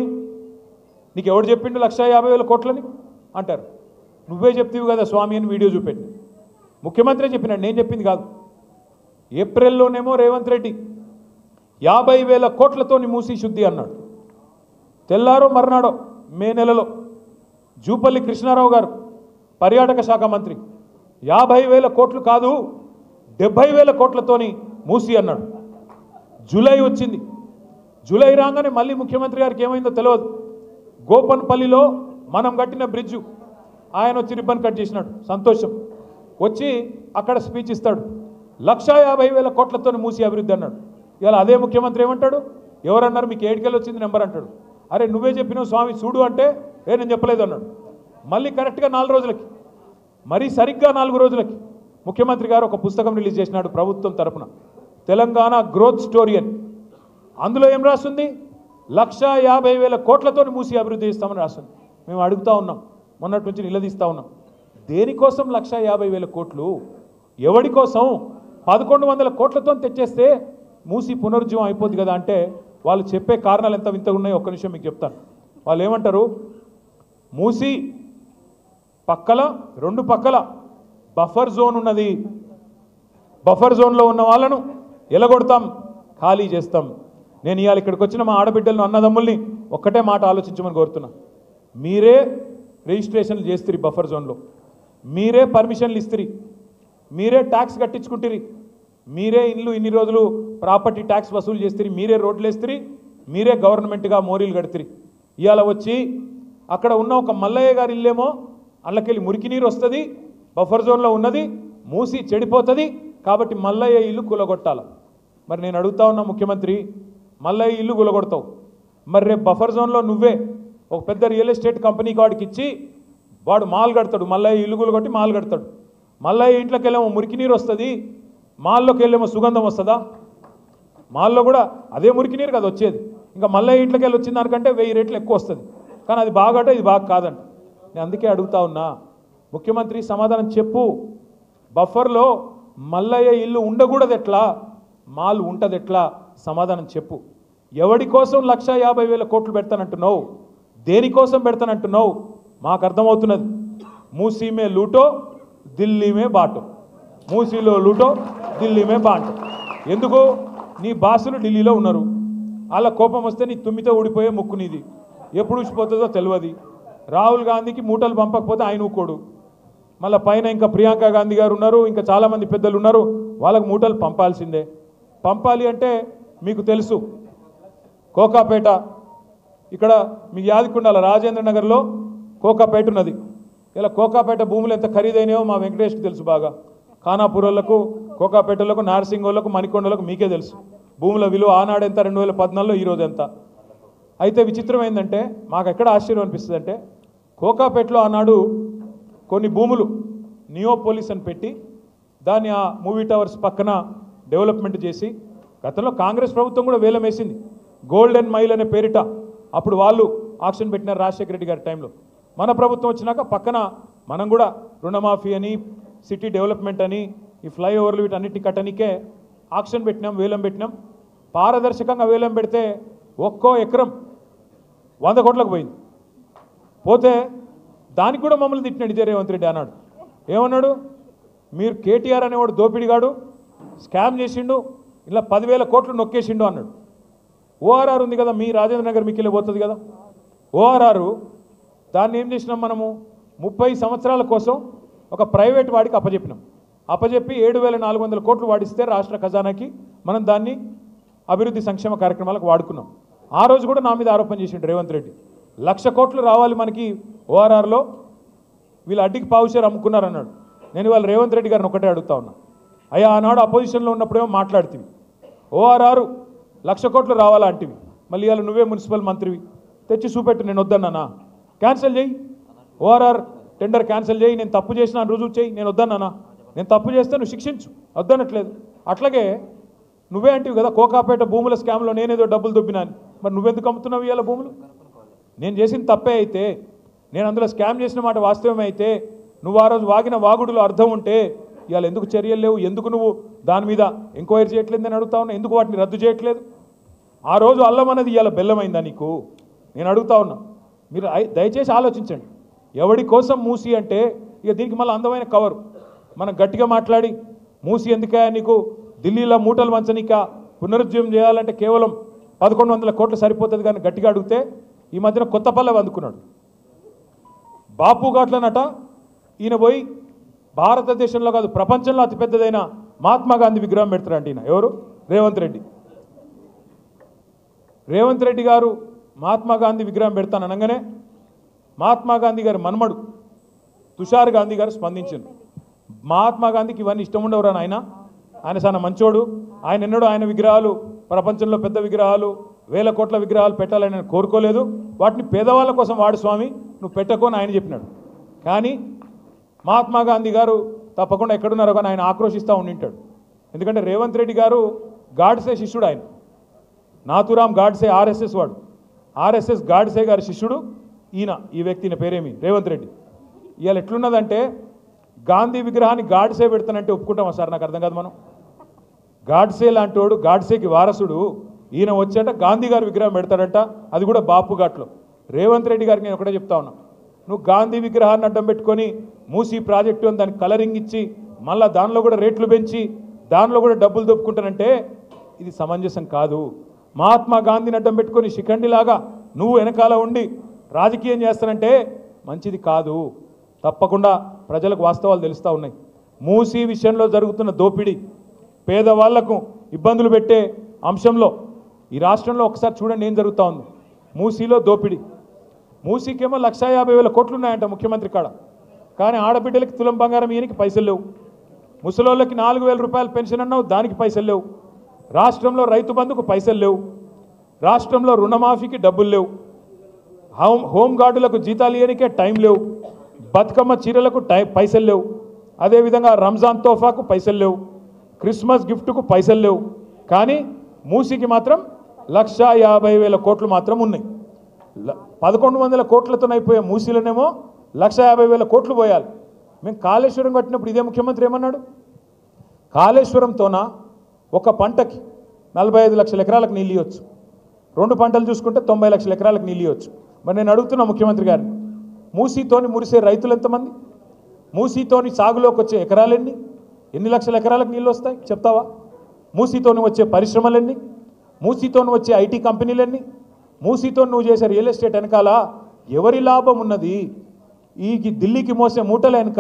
నీకు ఎవడు చెప్పిండు 1,50,000 కోట్లని అంటారు. నువ్వే చెప్తీవి కదా స్వామి అని వీడియో చూపెట్టి. ముఖ్యమంత్రి చెప్పినాడు, నేను చెప్పింది కాదు. ఏప్రిల్లోనేమో రేవంత్ రెడ్డి 50,000 కోట్లతోని మూసి శుద్ధి అన్నాడు. తెల్లారో మర్నాడో మే నెలలో జూపల్లి కృష్ణారావు గారు పర్యాటక శాఖ మంత్రి 50,000 కోట్లు కాదు 70,000 కోట్లతోని మూసి అన్నాడు. జూలై వచ్చింది. జూలై రాగానే మళ్ళీ ముఖ్యమంత్రి గారికి ఏమైందో తెలియదు. గోపన్పల్లిలో మనం కట్టిన బ్రిడ్జు ఆయన వచ్చి రిబ్బన్ కట్ చేసినాడు, సంతోషం. వచ్చి అక్కడ స్పీచ్ ఇస్తాడు, 150,000 కోట్లతో మూసి అభివృద్ధి అన్నాడు. ఇవాళ అదే ముఖ్యమంత్రి ఏమంటాడు, ఎవరన్నారు మీకు ఏడుకెళ్ళి వచ్చింది నెంబర్ అంటాడు. అరే నువ్వే చెప్పినావు స్వామి చూడు అంటే నేను చెప్పలేదు అన్నాడు. మళ్ళీ కరెక్ట్గా 4 రోజులకి, మరీ సరిగ్గా 4 రోజులకి ముఖ్యమంత్రి గారు ఒక పుస్తకం రిలీజ్ చేసినాడు ప్రభుత్వం తరఫున, తెలంగాణ గ్రోత్ స్టోరీ అని. అందులో ఏం రాస్తుంది, 150,000 కోట్లతో మూసి అభివృద్ధి చేస్తామని రాస్తుంది. మేము అడుగుతా ఉన్నాం, మొన్నటి నుంచి నిలదీస్తూ ఉన్నాం, దేనికోసం 150,000 కోట్లు, ఎవడి కోసం? 1,100 కోట్లతో తెచ్చేస్తే మూసి పునరుజ్జీవం అయిపోద్ది కదా అంటే వాళ్ళు చెప్పే కారణాలు ఎంత వింతగా ఉన్నాయో ఒక్క నిమిషం మీకు చెప్తాను. వాళ్ళు ఏమంటారు, మూసి పక్కల 2 పక్కల బఫర్ జోన్ ఉన్నది, బఫర్ జోన్లో ఉన్న వాళ్ళను ఎలగొడతాం, ఖాళీ చేస్తాం. నేను ఇవాళ ఇక్కడికి వచ్చిన మా ఆడబిడ్డలను అన్నదమ్ముల్ని ఒక్కటే మాట ఆలోచించమని కోరుతున్నా. మీరే రిజిస్ట్రేషన్లు చేస్తురి బఫర్ జోన్లో, మీరే పర్మిషన్లు ఇస్తురి, మీరే ట్యాక్స్ కట్టించుకుంటురి, మీరే ఇల్లు ఇన్ని రోజులు ప్రాపర్టీ ట్యాక్స్ వసూలు చేస్తురి, మీరే రోడ్లు వేస్తురి, మీరే గవర్నమెంట్గా మోరీలు కడుతురి. ఇవాళ వచ్చి అక్కడ ఉన్న ఒక మల్లయ్య గారి ఇల్లేమో అల్లకెళ్ళి మురికి నీరు వస్తుంది, బఫర్ జోన్లో ఉన్నది, మూసి చెడిపోతుంది, కాబట్టి మల్లయ్య ఇల్లు కూలగొట్టాల. మరి నేను అడుగుతా ఉన్నా ముఖ్యమంత్రి, మల్లయ్య ఇల్లు కూలగొడతావు, మరి రేపు బఫర్ జోన్లో నువ్వే ఒక పెద్ద రియల్ ఎస్టేట్ కంపెనీకి వాడికి ఇచ్చి వాడు మాల్ కడతాడు, మల్లయ్య ఇల్లు కూలగొట్టి మాల్ కడతాడు. మల్లయ్య ఇంట్లోకి వెళ్ళేమో మురికి నీరు వస్తుంది, మాల్లోకి వెళ్ళేమో సుగంధం వస్తుందా? మాల్లో కూడా అదే మురికి నీరు కదా వచ్చేది. ఇంకా మల్లయ్య ఇంట్లోకి వెళ్ళి వచ్చిన దానికంటే 1000 రెట్లు ఎక్కువ వస్తుంది. కానీ అది బాగట, ఇది బాగా కాదంట. నేను అందుకే అడుగుతా ఉన్నా, ముఖ్యమంత్రి సమాధానం చెప్పు. బఫర్లో మల్లయ్య ఇల్లు ఉండకూడదు ఎట్లా, మాల్ ఉంటుంది ఎట్లా? సమాధానం చెప్పు. ఎవడి కోసం 150,000 కోట్లు పెడతానంటున్నావు, దేనికోసం పెడతానంటున్నావు? మాకు అర్థమవుతున్నది, మూసీ మే లూటో ఢిల్లీ మే బాటో, మూసీలో లూటో ఢిల్లీ మే బాటో. ఎందుకు? నీ బాసులు ఢిల్లీలో ఉన్నారు, వాళ్ళ కోపం వస్తే నీ తుమ్మితో ఊడిపోయే ముక్కు నీది, ఎప్పుడు ఊసిపోతుందో తెలియదు. రాహుల్ గాంధీకి మూటలు పంపకపోతే ఆయన ఊకోడు, మళ్ళీ పైన ఇంకా ప్రియాంక గాంధీ గారు ఉన్నారు, ఇంకా చాలామంది పెద్దలు ఉన్నారు, వాళ్ళకు మూటలు పంపాల్సిందే. పంపాలి అంటే మీకు తెలుసు, కోకాపేట ఇక్కడ మీకు యాదికుండాల రాజేంద్ర నగర్లో కోకాపేట ఉన్నది. ఇలా కోకాపేట భూములు ఎంత ఖరీదైనాయో మా వెంకటేష్కి తెలుసు బాగా. ఖానాపూర్లకు, కోకాపేటలకు, నార్సింగోళ్లకు, మణికొండలకు మీకే తెలుసు భూముల విలువ ఆనాడు ఎంత, 2014లో ఈరోజు ఎంత. అయితే విచిత్రం ఏంటంటే మాకు ఎక్కడ ఆశ్చర్యం అనిపిస్తుంది అంటే, కోకాపేటలో ఆనాడు కొన్ని భూములు నియోపోలిస్ అని పెట్టి దాన్ని ఆ మూవీ టవర్స్ పక్కన డెవలప్మెంట్ చేసి, గతంలో కాంగ్రెస్ ప్రభుత్వం కూడా వేలం వేసింది గోల్డెన్ మైల్ అనే పేరిట. అప్పుడు వాళ్ళు ఆక్షన్ పెట్టినారు రాజశేఖర రెడ్డి గారి టైంలో. మన ప్రభుత్వం వచ్చినాక పక్కన మనం కూడా రుణమాఫీ అని, సిటీ డెవలప్మెంట్ అని, ఈ ఫ్లైఓవర్లు వీటన్నిటిని కట్టనికే ఆక్షన్ పెట్టినాం, వేలం పెట్టినాం. పారదర్శకంగా వేలం పెడితే ఒక్కో ఎకరం 100 కోట్లకు పోయింది. పోతే దానికి కూడా మమ్మల్ని తిట్టినాడు ఇదే రేవంత్ రెడ్డి. అన్నాడు, ఏమన్నాడు, మీరు కేటీఆర్ అనేవాడు దోపిడిగాడు, స్కామ్ చేసిండు, ఇలా 10,000 కోట్లు నొక్కేసిండు అన్నాడు. ఓఆర్ఆర్ ఉంది కదా, మీ రాజేంద్ర నగర్ మీకు పోతుంది కదా ఓఆర్ఆర్, దాన్ని ఏం చేసినాం మనము, 30 సంవత్సరాల కోసం ఒక ప్రైవేట్ వాడికి అప్పజెప్పినాం. అప్పజెప్పి 7,400 కోట్లు వాడిస్తే రాష్ట్ర ఖజానాకి మనం దాన్ని అభివృద్ధి సంక్షేమ కార్యక్రమాలకు వాడుకున్నాం. ఆ రోజు కూడా నా మీద ఆరోపణ చేసిండు రేవంత్ రెడ్డి, 1,00,000 కోట్లు రావాలి మనకి ఓఆర్ఆర్లో, వీళ్ళు అడ్డికి పావుషేర్ అమ్ముకున్నారు అన్నాడు. నేను ఇవాళ రేవంత్ రెడ్డి గారిని ఒకటే అడుగుతా ఉన్నా, అయ్యా ఆనాడు అపోజిషన్లో ఉన్నప్పుడేమో మాట్లాడుతీవి, ఓఆర్ఆర్ 1,00,000 కోట్లు రావాలా అంటివి, మళ్ళీ ఇవాళ నువ్వే మున్సిపల్ మంత్రివి, తెచ్చి చూపెట్టు, నేను వద్దన్నానా? క్యాన్సిల్ చేయి, ఓఆర్ఆర్ టెండర్ క్యాన్సిల్ చేయి, నేను తప్పు చేసిన రుజువు చేయి, నేను వద్దన్నానా? నేను తప్పు చేస్తే నువ్వు శిక్షించు, వద్దనట్లేదు. అట్లాగే నువ్వే అంటివి కదా, కోకాపేట భూముల స్కామ్లో నేనేదో డబ్బులు దొబ్బినాను, మరి నువ్వెందుకు అమ్ముతున్నావు ఇవాళ భూములు? నేను చేసిన తప్పే అయితే, నేను అందులో స్కామ్ చేసిన మాట వాస్తవమే అయితే, నువ్వు ఆ రోజు వాగిన వాగుడులో అర్థం ఉంటే ఇవాళ ఎందుకు చర్యలు లేవు? ఎందుకు నువ్వు దాని మీద ఎంక్వైరీ చేయట్లేదు అని అడుగుతా ఉన్నా, ఎందుకు వాటిని రద్దు చేయట్లేదు? ఆ రోజు అల్లం అనేది ఇవాళ బెల్లమైందా నీకు? నేను అడుగుతా ఉన్నా, మీరు దయచేసి ఆలోచించండి. ఎవడి కోసం మూసి అంటే ఇక దీనికి మళ్ళీ అందమైన కవరు, మనం గట్టిగా మాట్లాడి మూసి ఎందుకయా నీకు ఢిల్లీలో మూటలు వంచనీక పునరుజ్జీవం చేయాలంటే కేవలం 1100 కోట్లు సరిపోతుంది కానీ గట్టిగా అడిగితే ఈ మధ్యన కొత్త పల్లె అందుకున్నాడు బాపు ఘాట్లనట ఈయన పోయి భారతదేశంలో కాదు ప్రపంచంలో అతిపెద్దదైన మహాత్మా గాంధీ విగ్రహం పెడతారంట ఈయన ఎవరు రేవంత్ రెడ్డి గారు మహాత్మా గాంధీ విగ్రహం పెడతాను అనగానే మహాత్మా గాంధీ గారి మన్మడు తుషార్ గాంధీ గారు స్పందించారు మహాత్మా గాంధీకి ఇవన్నీ ఇష్టం ఉండవురా ఆయన చాలా మంచోడు ఆయన ఎన్నడూ ఆయన విగ్రహాలు ప్రపంచంలో పెద్ద విగ్రహాలు 1000 కోట్ల విగ్రహాలు పెట్టాలని నేను కోరుకోలేదు వాటిని పేదవాళ్ళ కోసం వాడు స్వామి నువ్వు పెట్టుకొని ఆయన చెప్పినాడు కానీ మహాత్మా గాంధీ గారు తప్పకుండా ఎక్కడున్నారో కానీ ఆయన ఆక్రోషిస్తూ ఉండింటాడు ఎందుకంటే రేవంత్ రెడ్డి గారు గాడ్సే శిష్యుడు ఆయన నాథురామ్ గాడ్సే ఆర్ఎస్ఎస్ వాడు ఆర్ఎస్ఎస్ గాడ్సే గారి శిష్యుడు ఈ వ్యక్తి పేరేమి రేవంత్ రెడ్డి ఇవాళ ఎట్లున్నదంటే గాంధీ విగ్రహాన్ని గాడ్సే పెడతానంటే ఒప్పుకుంటామా సార్ నాకు అర్థం కాదు మనం గాడ్సే లాంటి వాడు గాడ్సేకి వారసుడు ఈయన వచ్చాట గాంధీ గారి విగ్రహం పెడతాడంట అది కూడా బాపు ఘాట్లో రేవంత్ రెడ్డి గారికి నేను ఒకటే చెప్తా ఉన్నా నువ్వు గాంధీ విగ్రహాన్ని అడ్డం పెట్టుకొని మూసీ ప్రాజెక్టు అని దానికి కలరింగ్ ఇచ్చి మళ్ళీ దానిలో కూడా రేట్లు పెంచి దానిలో కూడా డబ్బులు దొప్పుకుంటానంటే ఇది సమంజసం కాదు మహాత్మా గాంధీని అడ్డం పెట్టుకొని శిఖండిలాగా నువ్వు వెనకాల ఉండి రాజకీయం చేస్తానంటే మంచిది కాదు తప్పకుండా ప్రజలకు వాస్తవాలు తెలుస్తూ ఉన్నాయి మూసీ విషయంలో జరుగుతున్న దోపిడీ పేదవాళ్లకు ఇబ్బందులు పెట్టే అంశంలో ఈ రాష్ట్రంలో ఒకసారి చూడండి ఏం జరుగుతూ ఉంది మూసీలో దోపిడీ మూసీకేమో 1,50,000 కోట్లు ఉన్నాయంట ముఖ్యమంత్రి కాడ కానీ ఆడబిడ్డలకి తులం బంగారం ఈయనకి పైసలు లేవు ముసలోళ్ళకి 4,000 రూపాయలు పెన్షన్ అన్నావు దానికి పైసలు లేవు రాష్ట్రంలో రైతు బంధుకు పైసలు లేవు రాష్ట్రంలో రుణమాఫీకి డబ్బులు లేవు హోంగార్డులకు జీతాలు ఇవ్వనికే టైం లేవు బతుకమ్మ చీరలకు పైసలు లేవు అదేవిధంగా రంజాన్ తోఫాకు పైసలు లేవు క్రిస్మస్ గిఫ్ట్కు పైసలు లేవు కానీ మూసీకి మాత్రం 1,50,000 కోట్లు మాత్రం ఉన్నాయి 1,100 కోట్లతో అయిపోయే మూసీలోనేమో 1,50,000 కోట్లు పోయాలి మేము కాళేశ్వరం కట్టినప్పుడు ఇదే ముఖ్యమంత్రి ఏమన్నాడు కాళేశ్వరంతోన ఒక పంటకి 45 లక్షల ఎకరాలకు నీళ్ళు ఇవ్వచ్చు 2 పంటలు చూసుకుంటే 90 లక్షల ఎకరాలకు నీళ్ళు ఇవ్వచ్చు మరి నేను అడుగుతున్నా ముఖ్యమంత్రి గారిని మూసీతోని మురిసే రైతులు ఎంతమంది మూసీతోని సాగులోకి వచ్చే ఎన్ని లక్షల ఎకరాలకు నీళ్ళు వస్తాయి చెప్తావా మూసీతోని వచ్చే పరిశ్రమలన్నీ మూసీతోని వచ్చే ఐటీ కంపెనీలన్నీ మూసీతో నువ్వు చేసే రియల్ ఎస్టేట్ వెనకాల ఎవరి లాభం ఉన్నది ఈ ఢిల్లీకి మోసే మూటల వెనుక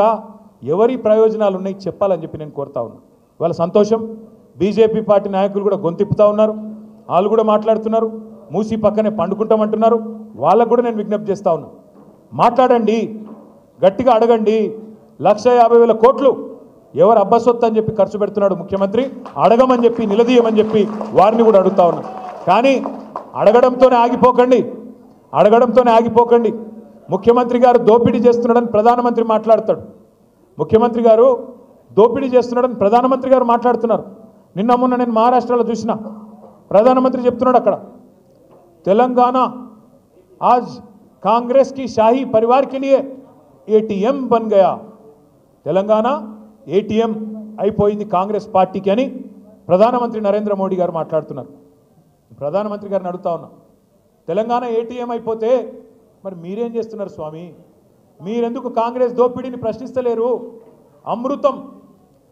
ఎవరి ప్రయోజనాలు ఉన్నాయి చెప్పాలని చెప్పి నేను కోరుతా ఉన్నా వాళ్ళ సంతోషం బీజేపీ పార్టీ నాయకులు కూడా గొంతిప్పుతా ఉన్నారు వాళ్ళు కూడా మాట్లాడుతున్నారు మూసీ పక్కనే పండుకుంటామంటున్నారు వాళ్ళకు కూడా నేను విజ్ఞప్తి చేస్తా ఉన్నా మాట్లాడండి గట్టిగా అడగండి 1,50,000 కోట్లు ఎవరు అబ్బసొత్తు అని చెప్పి ఖర్చు పెడుతున్నాడు ముఖ్యమంత్రి అడగమని చెప్పి నిలదీయమని చెప్పి వారిని కూడా అడుగుతా ఉన్నా కానీ అడగడంతోనే ఆగిపోకండి ముఖ్యమంత్రి గారు దోపిడీ చేస్తున్నాడని ప్రధానమంత్రి మాట్లాడతాడు ముఖ్యమంత్రి గారు దోపిడీ చేస్తున్నాడని ప్రధానమంత్రి గారు మాట్లాడుతున్నారు నిన్న మొన్న నేను మహారాష్ట్రలో చూసిన ప్రధానమంత్రి చెప్తున్నాడు అక్కడ తెలంగాణ आज कांग्रेस की शाही परिवार के लिए एटीएम बन गया తెలంగాణ ఏటీఎం అయిపోయింది కాంగ్రెస్ పార్టీకి అని ప్రధానమంత్రి నరేంద్ర మోడీ గారు మాట్లాడుతున్నారు ప్రధానమంత్రి గారిని అడుగుతా ఉన్నా తెలంగాణ ఏటీఎం అయిపోతే మరి మీరేం చేస్తున్నారు స్వామి మీరెందుకు కాంగ్రెస్ దోపిడీని ప్రశ్నిస్తలేరు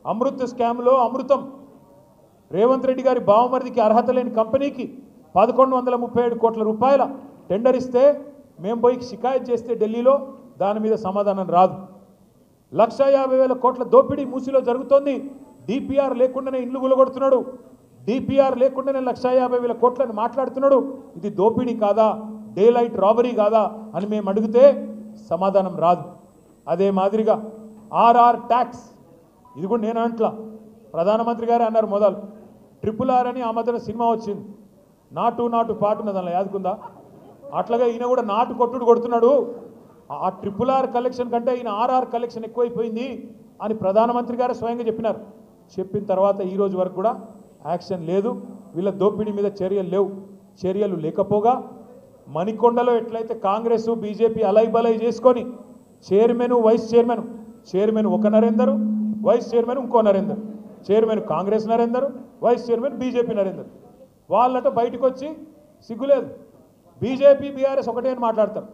అమృత్ స్కామ్లో అమృతం రేవంత్ రెడ్డి గారి బావమరిదికి అర్హత లేని కంపెనీకి 1,137 కోట్ల రూపాయల టెండర్ ఇస్తే మేము పోయి షికాయత్ చేస్తే ఢిల్లీలో దాని మీద సమాధానం రాదు 1,50,000 కోట్ల దోపిడీ మూసీలో జరుగుతోంది డిపిఆర్ లేకుండానే ఇండ్లు గులగొడుతున్నాడు డిపిఆర్ లేకుండానే 1,50,000 కోట్లని మాట్లాడుతున్నాడు ఇది దోపిడీ కాదా డే లైట్ రాబరీ కాదా అని మేము అడిగితే సమాధానం రాదు అదే మాదిరిగా ఆర్ఆర్ ట్యాక్స్ ఇది కూడా నేను అంట్లా ప్రధానమంత్రి గారే అన్నారు మొదలు RRR అని ఆ మధ్యన సినిమా వచ్చింది నాటు పాటున్న దానిలో యాదుకుందా అట్లాగా ఈయన కూడా నాటు కొట్టుడు కొడుతున్నాడు ఆ RRR కలెక్షన్ కంటే ఈయన ఆర్ఆర్ కలెక్షన్ ఎక్కువైపోయింది అని ప్రధానమంత్రి గారు స్వయంగా చెప్పిన తర్వాత ఈ రోజు వరకు కూడా యాక్షన్ లేదు వీళ్ళ దోపిడీ మీద చర్యలు లేకపోగా మణికొండలో ఎట్లయితే కాంగ్రెస్ బీజేపీ అలైబలై చేసుకొని చైర్మన్ వైస్ చైర్మన్ ఒక నరేందర్ వైస్ చైర్మన్ ఇంకో Narender chairman Congress Narender vice chairman BJP Narender వాళ్ళట బయటకు వచ్చి సిగ్గులేదు బీజేపీ బీఆర్ఎస్ ఒకటే అని మాట్లాడతారు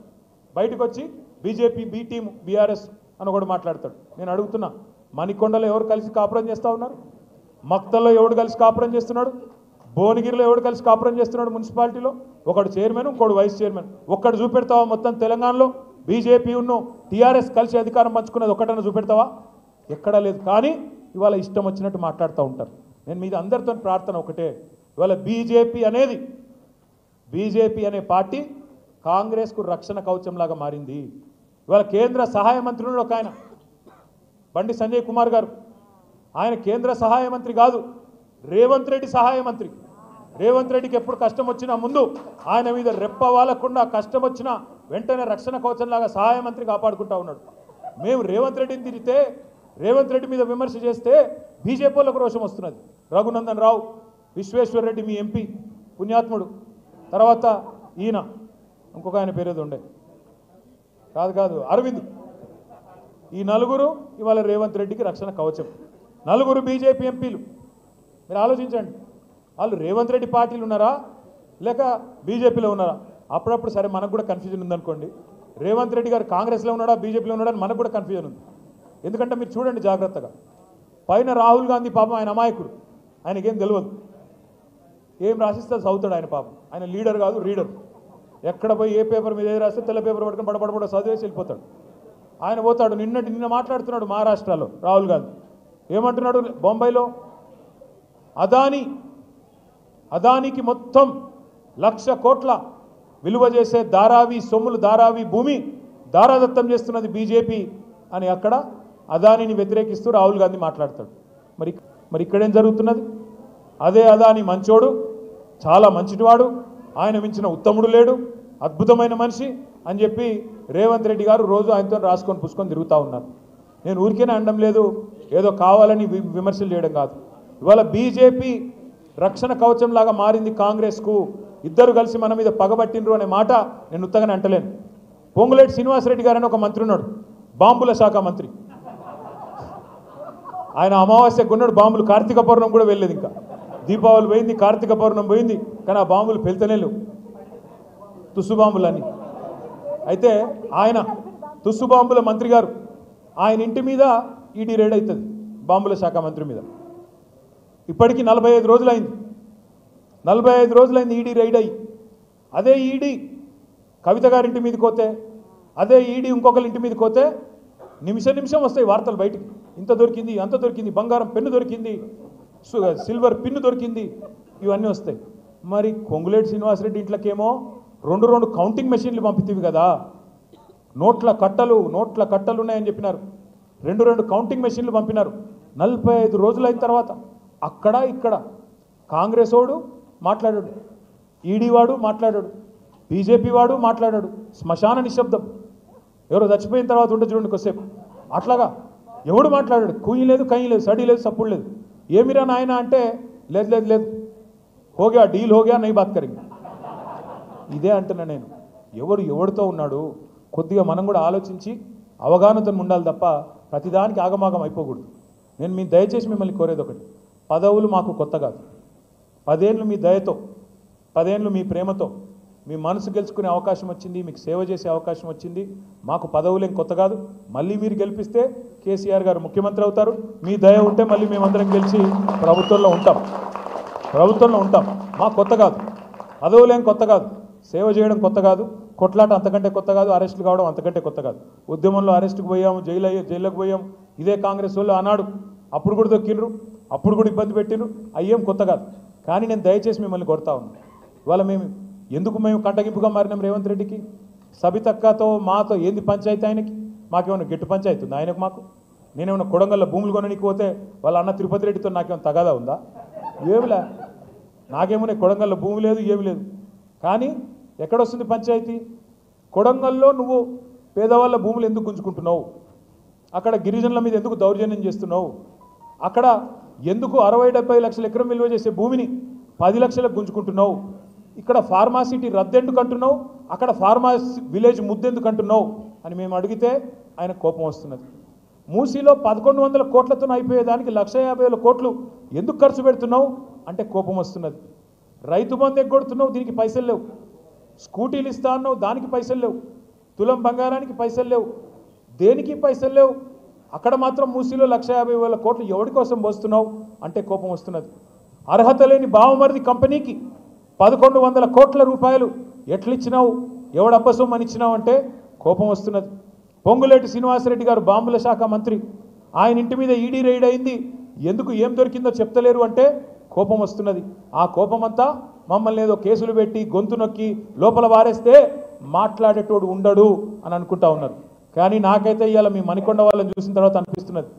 బయటకు వచ్చి బీజేపీ బీ టీం బీఆర్ఎస్ అని ఒకటి మాట్లాడతాడు నేను అడుగుతున్నా మణికొండలో ఎవరు కలిసి కాపురం చేస్తూ ఉన్నారు? మక్తల్లో ఎవడు కలిసి కాపురం చేస్తున్నాడు? భువనగిరిలో ఎవడు కలిసి కాపురం చేస్తున్నాడు? మున్సిపాలిటీలో ఒకడు చైర్మన్, ఇంకోడు వైస్ చైర్మన్. ఒక్కడు చూపెడతావా? మొత్తం తెలంగాణలో బీజేపీ ఉన్ను టీఆర్ఎస్ కలిసి అధికారం పంచుకున్నది ఒక్కటన్నా చూపెడతావా? ఎక్కడా లేదు. కానీ ఇవాళ ఇష్టం వచ్చినట్టు మాట్లాడుతూ ఉంటారు. నేను మీద అందరితో ప్రార్థన ఒకటే, ఇవాళ బీజేపీ అనే పార్టీ కాంగ్రెస్కు రక్షణ కవచంలాగా మారింది. ఇవాళ కేంద్ర సహాయ మంత్రులు ఒక ఆయన బండి సంజయ్ కుమార్ గారు, ఆయన కేంద్ర సహాయ మంత్రి కాదు, రేవంత్ రెడ్డి సహాయ మంత్రి. రేవంత్ రెడ్డికి ఎప్పుడు కష్టం వచ్చినా ముందు ఆయన మీద రెప్ప వాలకుండా, కష్టం వచ్చినా వెంటనే రక్షణ కవచంలాగా సహాయ మంత్రి కాపాడుకుంటా ఉన్నాడు. మేము రేవంత్ రెడ్డిని తిరిగితే, రేవంత్ రెడ్డి మీద విమర్శ చేస్తే బీజేపీలకు రోషం వస్తున్నది. రఘునందన్ రావు, విశ్వేశ్వర్ రెడ్డి మీ ఎంపీ పుణ్యాత్ముడు, తర్వాత ఈయన ఇంకొక ఆయన పేరేదో ఉండే, కాదు అరవింద్, ఈ నలుగురు ఇవాళ రేవంత్ రెడ్డికి రక్షణ కవచం. నలుగురు బీజేపీ ఎంపీలు. మీరు ఆలోచించండి, వాళ్ళు రేవంత్ రెడ్డి పార్టీలు ఉన్నారా లేక బీజేపీలో ఉన్నారా? అప్పుడప్పుడు సరే మనకు కూడా కన్ఫ్యూజన్ ఉందనుకోండి, రేవంత్ రెడ్డి గారు కాంగ్రెస్లో ఉన్నాడా బీజేపీలో ఉన్నాడా అని మనకు కూడా కన్ఫ్యూజన్ ఉంది. ఎందుకంటే మీరు చూడండి జాగ్రత్తగా, పైన రాహుల్ గాంధీ పాపం ఆయన అమాయకుడు, ఆయనకేం తెలియదు, ఏం రాసిస్తే చదువుతాడు ఆయన పాపం. ఆయన లీడర్ కాదు, రీడర్. ఎక్కడ పోయి ఏ పేపర్ మీద ఏది రాస్తే తెల్ల పేపర్ పట్టుకొని పడబడ చదివేసి వెళ్ళిపోతాడు. ఆయన పోతాడు. నిన్న మాట్లాడుతున్నాడు మహారాష్ట్రలో రాహుల్ గాంధీ. ఏమంటున్నాడు? బొంబాయిలో అదానికి మొత్తం 1,00,000 కోట్ల విలువ చేసే ధారావి భూమి దారాదత్తం చేస్తున్నది బీజేపీ అని అక్కడ అదానిని వ్యతిరేకిస్తూ రాహుల్ గాంధీ మాట్లాడతాడు. మరి ఇక్కడేం జరుగుతున్నది? అదే అదాని మంచోడు, చాలా మంచివాడు, ఆయన మించిన ఉత్తముడు లేడు, అద్భుతమైన మనిషి అని చెప్పి రేవంత్ రెడ్డి గారు రోజు ఆయనతో రాసుకొని పుసుకొని తిరుగుతూ ఉన్నారు. నేను ఊరికేనే అనడం లేదు, ఏదో కావాలని విమర్శలు చేయడం కాదు. ఇవాళ బీజేపీ రక్షణ కవచంలాగా మారింది కాంగ్రెస్కు. ఇద్దరు కలిసి మన మీద పగబట్టిండ్రు అనే మాట నేను ఉత్తగానే అంటలేను. పొంగులేటి శ్రీనివాసరెడ్డి గారు అని ఒక మంత్రి ఉన్నాడు, బాంబుల శాఖ మంత్రి. ఆయన అమావాస్య కొన్నాడు బాంబులు. కార్తీక పౌర్ణం కూడా వెళ్ళలేదు, ఇంకా దీపావళి పోయింది, కార్తీక పౌర్ణం పోయింది, కానీ ఆ బాంబులు పెళ్తనే లేవు, తుస్సు బాంబులని. అయితే ఆయన తుస్సు బాంబుల మంత్రి గారు, ఆయన ఇంటి మీద ఈడీ రైడ్ అవుతుంది, బాంబుల శాఖ మంత్రి మీద. ఇప్పటికీ 45 రోజులైంది. 45 రోజులైంది ఈడీ రైడ్ అయ్యి. అదే ఈడీ కవిత గారింటి మీదకి పోతే, అదే ఈడీ ఇంకొకరి ఇంటి మీదకి పోతే నిమిషం వస్తాయి వార్తలు బయటికి. ఇంత దొరికింది, అంత దొరికింది, బంగారం పెన్ను దొరికింది, సిల్వర్ పిన్ను దొరికింది, ఇవన్నీ వస్తాయి. మరి పొంగులేటి శ్రీనివాసరెడ్డి ఇంట్లోకేమో 2 కౌంటింగ్ మెషిన్లు పంపితేవి కదా, నోట్ల కట్టలు ఉన్నాయని చెప్పినారు. 2 కౌంటింగ్ మెషిన్లు పంపినారు. 45 రోజులైన తర్వాత అక్కడ ఇక్కడ కాంగ్రెస్ వాడు మాట్లాడాడు, ఈడీ వాడు మాట్లాడాడు, బీజేపీ వాడు మాట్లాడాడు. శ్మశాన నిశ్శబ్దం. ఎవరో చచ్చిపోయిన తర్వాత ఉంటే చూడండి కొద్దిసేపు, అట్లాగా ఎవడు మాట్లాడాడు. కుయ్యి లేదు, కయ్యి లేదు, సడి లేదు, సప్పుడు లేదు. ఏమిరా నాయన అంటే లేదు హోగా డీల్ హోగా నై బాత్ కరింగ్. ఇదే అంటున్నా నేను. ఎవరితో ఉన్నాడు కొద్దిగా మనం కూడా ఆలోచించి అవగాహనతో ఉండాలి తప్ప ప్రతిదానికి ఆగమాగం అయిపోకూడదు. నేను మీ దయచేసి మిమ్మల్ని కోరేది ఒకటి, పదవులు మాకు కొత్త కాదు. 10 ఏళ్ళు మీ దయతో, 10 ఏళ్ళు మీ ప్రేమతో మీ మనసు గెలుచుకునే అవకాశం వచ్చింది, మీకు సేవ చేసే అవకాశం వచ్చింది. మాకు పదవులేం కొత్త కాదు. మళ్ళీ మీరు గెలిపిస్తే కేసీఆర్ గారు ముఖ్యమంత్రి అవుతారు. మీ దయ ఉంటే మళ్ళీ మేమందరం గెలిచి ప్రభుత్వంలో ఉంటాం. మాకు కొత్త కాదు, పదవులేం కొత్త కాదు, సేవ చేయడం కొత్త కాదు, కొట్లాట అంతకంటే కొత్త కాదు, అరెస్టులు కావడం అంతకంటే కొత్త కాదు. ఉద్యమంలో అరెస్టుకు పోయాము, జైలుకు పోయాము. ఇదే కాంగ్రెస్ వాళ్ళు ఆనాడు అప్పుడు కూడా దొక్కిండ్రు, అప్పుడు కూడా ఇబ్బంది పెట్టిండ్రు. అయ్యేం కొత్త కాదు. కానీ నేను దయచేసి మిమ్మల్ని కొడతా ఉన్నాను. ఇవాళ మేము కంటగింపుగా మారినాం రేవంత్ రెడ్డికి. సబితక్కతో మాతో ఏంది పంచాయతీ? ఆయనకి మాకేమైనా గెట్టు పంచాయతీ ఉందా? ఆయనకు మాకు నేనేమైనా కొడంగల్లో భూములు కొనడానికి పోతే వాళ్ళ అన్న తిరుపతి రెడ్డితో నాకేమైనా తగాదా ఉందా? ఏమిలే, నాకేమైనా కొడంగల్లో భూమి లేదు, ఏమి లేదు. కానీ ఎక్కడొస్తుంది పంచాయతీ? కొడంగల్లో నువ్వు పేదవాళ్ళ భూములు ఎందుకు గుంజుకుంటున్నావు? అక్కడ గిరిజనుల మీద ఎందుకు దౌర్జన్యం చేస్తున్నావు? అక్కడ ఎందుకు 60-70 లక్షల ఎకరం విలువ చేసే భూమిని 10 లక్షలకు గుంజుకుంటున్నావు? ఇక్కడ ఫార్మాసిటీ రద్దెందుకు అంటున్నావు? అక్కడ ఫార్మాసి విలేజ్ ముద్దెందుకు అంటున్నావు అని మేము అడిగితే ఆయన కోపం వస్తున్నది. మూసీలో 1100 కోట్లతో అయిపోయేదానికి 1,50,000 కోట్లు ఎందుకు ఖర్చు పెడుతున్నావు అంటే కోపం వస్తున్నది. రైతు బంధు ఎగ్గొడుతున్నావు, దీనికి పైసలు లేవు. స్కూటీలు ఇస్తా అన్నావు, దానికి పైసలు లేవు. తులం బంగారానికి పైసలు లేవు, దేనికి పైసలు లేవు. అక్కడ మాత్రం మూసీలో 1,50,000 కోట్లు ఎవరి కోసం పోస్తున్నావు అంటే కోపం వస్తున్నది. అర్హత లేని బావమరిది కంపెనీకి 1,100 కోట్ల రూపాయలు ఎట్లిచ్చినావు, ఎవడబ్బసొమ్మని ఇచ్చినావు అంటే కోపం వస్తున్నది. పొంగులేటి శ్రీనివాసరెడ్డి గారు బాంబుల శాఖ మంత్రి, ఆయన ఇంటి మీద ఈడీ రైడ్ అయింది, ఎందుకు ఏం దొరికిందో చెప్తలేరు అంటే కోపం వస్తున్నది. ఆ కోపమంతా మమ్మల్ని ఏదో కేసులు పెట్టి గొంతు నొక్కి లోపల వారేస్తే మాట్లాడేటోడు ఉండడు అని అనుకుంటా ఉన్నారు. కానీ నాకైతే ఇవాళ మీ మణికొండ వాళ్ళని చూసిన తర్వాత అనిపిస్తున్నది,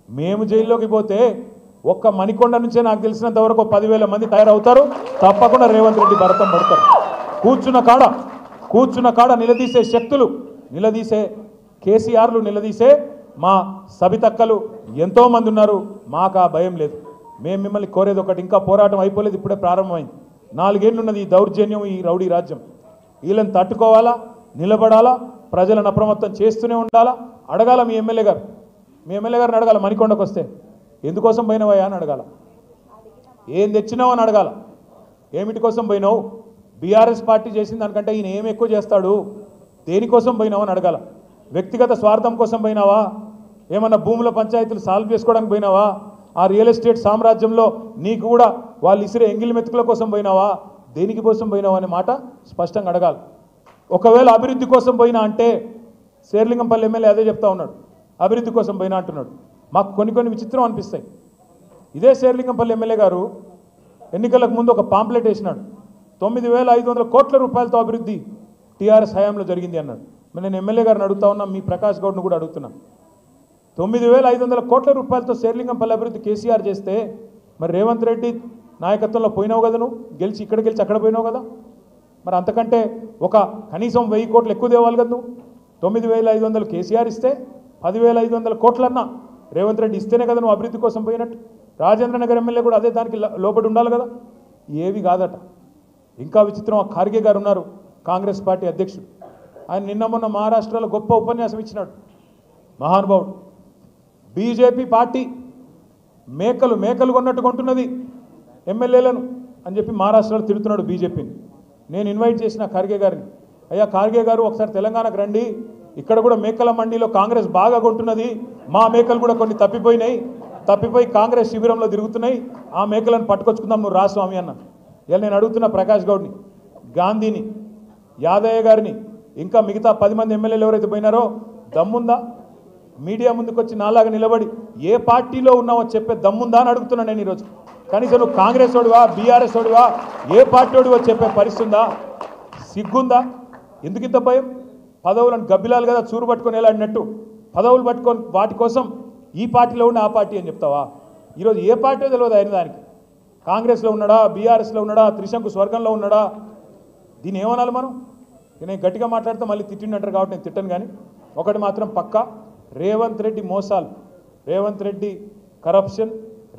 మేము జైల్లోకి పోతే ఒక్క మణికొండ నుంచే నాకు తెలిసినంత వరకు 10,000 మంది తయారవుతారు, తప్పకుండా రేవంత్ రెడ్డి భరతం పడతారు. కూర్చున్న కాడ నిలదీసే శక్తులు, నిలదీసే కేసీఆర్లు, నిలదీసే మా సబితక్కలు ఎంతోమంది ఉన్నారు. మాకు ఆ భయం లేదు. మేము మిమ్మల్ని కోరేది ఒకటి, ఇంకా పోరాటం అయిపోలేదు, ఇప్పుడే ప్రారంభమైంది. 4 ఏళ్ళు ఉన్నది ఈ దౌర్జన్యం, ఈ రౌడీ రాజ్యం. వీళ్ళని తట్టుకోవాలా, నిలబడాలా, ప్రజలను అప్రమత్తం చేస్తూనే ఉండాలా. అడగాల మీ ఎమ్మెల్యే గారిని అడగాల, మణికొండకు వస్తే ఎందుకోసం పోయినవయ్యా అని అడగాల, ఏం తెచ్చినావు అని అడగాల, ఏమిటి కోసం పోయినావు, బీఆర్ఎస్ పార్టీ చేసిన దానికంటే ఈయన ఏం ఎక్కువ చేస్తాడు, దేనికోసం పోయినావు అని అడగాల. వ్యక్తిగత స్వార్థం కోసం పోయినావా, ఏమన్నా భూముల పంచాయతీలు సాల్వ్ చేసుకోవడానికి పోయినావా, ఆ రియల్ ఎస్టేట్ సామ్రాజ్యంలో నీకు కూడా వాళ్ళు ఇసిరే ఎంగిలి మెతుకుల కోసం పోయినావా, దేనికి కోసం పోయినావా అనే మాట స్పష్టంగా అడగాలి. ఒకవేళ అభివృద్ధి కోసం పోయినా అంటే శేర్లింగంపల్లి ఎమ్మెల్యే అదే చెప్తా ఉన్నాడు, అభివృద్ధి కోసం పోయినా అంటున్నాడు. మాకు కొన్ని విచిత్రం అనిపిస్తాయి. ఇదే శేర్లింగంపల్లి ఎమ్మెల్యే గారు ఎన్నికలకు ముందు ఒక పాంప్లెట్ వేసినాడు, 9,500 కోట్ల రూపాయలతో అభివృద్ధి టీఆర్ఎస్ హయాంలో జరిగింది అన్నాడు. నేను ఎమ్మెల్యే గారిని అడుగుతా ఉన్నా, మీ ప్రకాష్ గౌడ్ను కూడా అడుగుతున్నా, 9,500 కోట్ల రూపాయలతో శేర్లింగంపల్లి అభివృద్ధి కేసీఆర్ చేస్తే మరి రేవంత్ రెడ్డి నాయకత్వంలో పోయినావు కదా, నువ్వు గెలిచి ఇక్కడ గెలిచి అక్కడ పోయినావు కదా, మరి అంతకంటే ఒక కనీసం 1,000 కోట్లు ఎక్కువ తేవాలి కదా నువ్వు. 9,500 కేసీఆర్ ఇస్తే 10,500 కోట్లన్నా రేవంత్ రెడ్డి ఇస్తేనే కదా నువ్వు అభివృద్ధి కోసం పోయినట్టు. రాజేంద్ర నగర్ ఎమ్మెల్యే కూడా అదే దానికి లోబడి ఉండాలి కదా, ఏవి కాదట. ఇంకా విచిత్రం, ఆ ఖార్గే గారు ఉన్నారు, కాంగ్రెస్ పార్టీ అధ్యక్షుడు. ఆయన నిన్న మొన్న మహారాష్ట్రలో గొప్ప ఉపన్యాసం ఇచ్చినాడు, మహానుభావుడు. బీజేపీ పార్టీ మేకలు కొన్నట్టు కొంటున్నది ఎమ్మెల్యేలను అని చెప్పి మహారాష్ట్రలో తిడుతున్నాడు బీజేపీని. నేను ఇన్వైట్ చేసిన ఖార్గే గారిని, అయ్యా ఖార్గే గారు ఒకసారి తెలంగాణకు రండి, ఇక్కడ కూడా మేకల మండీలో కాంగ్రెస్ బాగా కొంటున్నది, మా మేకలు కూడా కొన్ని తప్పిపోయి కాంగ్రెస్ శిబిరంలో తిరుగుతున్నాయి, ఆ మేకలను పట్టుకొచ్చుకుందాం, నువ్వు రా స్వామి అన్న. ఇలా నేను అడుగుతున్న ప్రకాష్ గౌడ్ని, గాంధీని, యాదయ్య గారిని, ఇంకా మిగతా 10 మంది ఎమ్మెల్యేలు ఎవరైతే పోయినారో దమ్ముందా మీడియా ముందుకు వచ్చి నాలాగా నిలబడి ఏ పార్టీలో ఉన్నావో చెప్పే దమ్ముందా అని అడుగుతున్నా నేను ఈరోజు. కనీసం నువ్వు కాంగ్రెస్ వాడివా, బీఆర్ఎస్ వాడివా, ఏ పార్టీ వాడివో చెప్పే పరిస్థితి ఉందా, సిగ్గుందా? ఎందుకు ఇంత భయం? పదవులను గబ్బిలాలు కదా చూరు పట్టుకొని వెళ్ళాడినట్టు పదవులు పట్టుకొని వాటి కోసం ఈ పార్టీలో ఉండి ఆ పార్టీ అని చెప్తావా? ఈరోజు ఏ పార్టీ తెలియదు అయిన దానికి. కాంగ్రెస్లో ఉన్నాడా, బీఆర్ఎస్లో ఉన్నాడా, త్రిశంకు స్వర్గంలో ఉన్నాడా? దీన్ని ఏమనాలి మనం? నేను గట్టిగా మాట్లాడితే మళ్ళీ తిట్టిండంటారు కాబట్టి నేను తిట్టను. కానీ ఒకటి మాత్రం పక్కా, రేవంత్ రెడ్డి మోసాలు, రేవంత్ రెడ్డి కరప్షన్,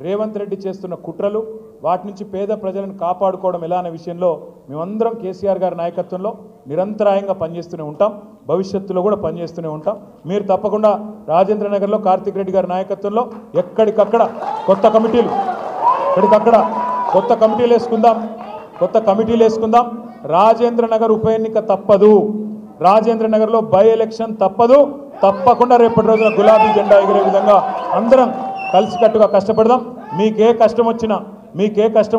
రేవంత్ రెడ్డి చేస్తున్న కుట్రలు, వాటి నుంచి పేద ప్రజలను కాపాడుకోవడం ఎలా అనే విషయంలో మేమందరం కేసీఆర్ గారి నాయకత్వంలో నిరంతరాయంగా పనిచేస్తూనే ఉంటాం, భవిష్యత్తులో కూడా పనిచేస్తూనే ఉంటాం. మీరు తప్పకుండా రాజేంద్ర నగర్లో కార్తిక్ రెడ్డి గారి నాయకత్వంలో ఎక్కడికక్కడ కొత్త కమిటీలు వేసుకుందాం. రాజేంద్ర నగర్ ఉప ఎన్నిక తప్పదు, రాజేంద్ర నగర్లో బై ఎలక్షన్ తప్పదు. తప్పకుండా రేపటి రోజున గులాబీ జెండా ఎగిరే విధంగా అందరం కలిసికట్టుగా కష్టపడదాం. మీకే కష్టం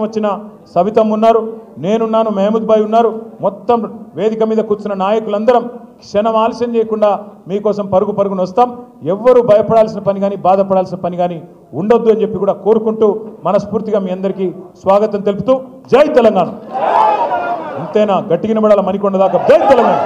వచ్చినా సబితమ్మ ఉన్నారు, నేనున్నాను, మహమూద్ భాయ్ ఉన్నారు, మొత్తం వేదిక మీద కూర్చున్న నాయకులందరం క్షణం ఆలస్యం చేయకుండా మీకోసం పరుగున వస్తాం. ఎవ్వరూ భయపడాల్సిన పని కానీ బాధపడాల్సిన పని కానీ ఉండొద్దు అని చెప్పి కూడా కోరుకుంటూ మనస్ఫూర్తిగా మీ అందరికీ స్వాగతం తెలుపుతూ జై తెలంగాణ. అంతేనా? గట్టిగా నిలబడాల మణికొండ దాకా. జై తెలంగాణ.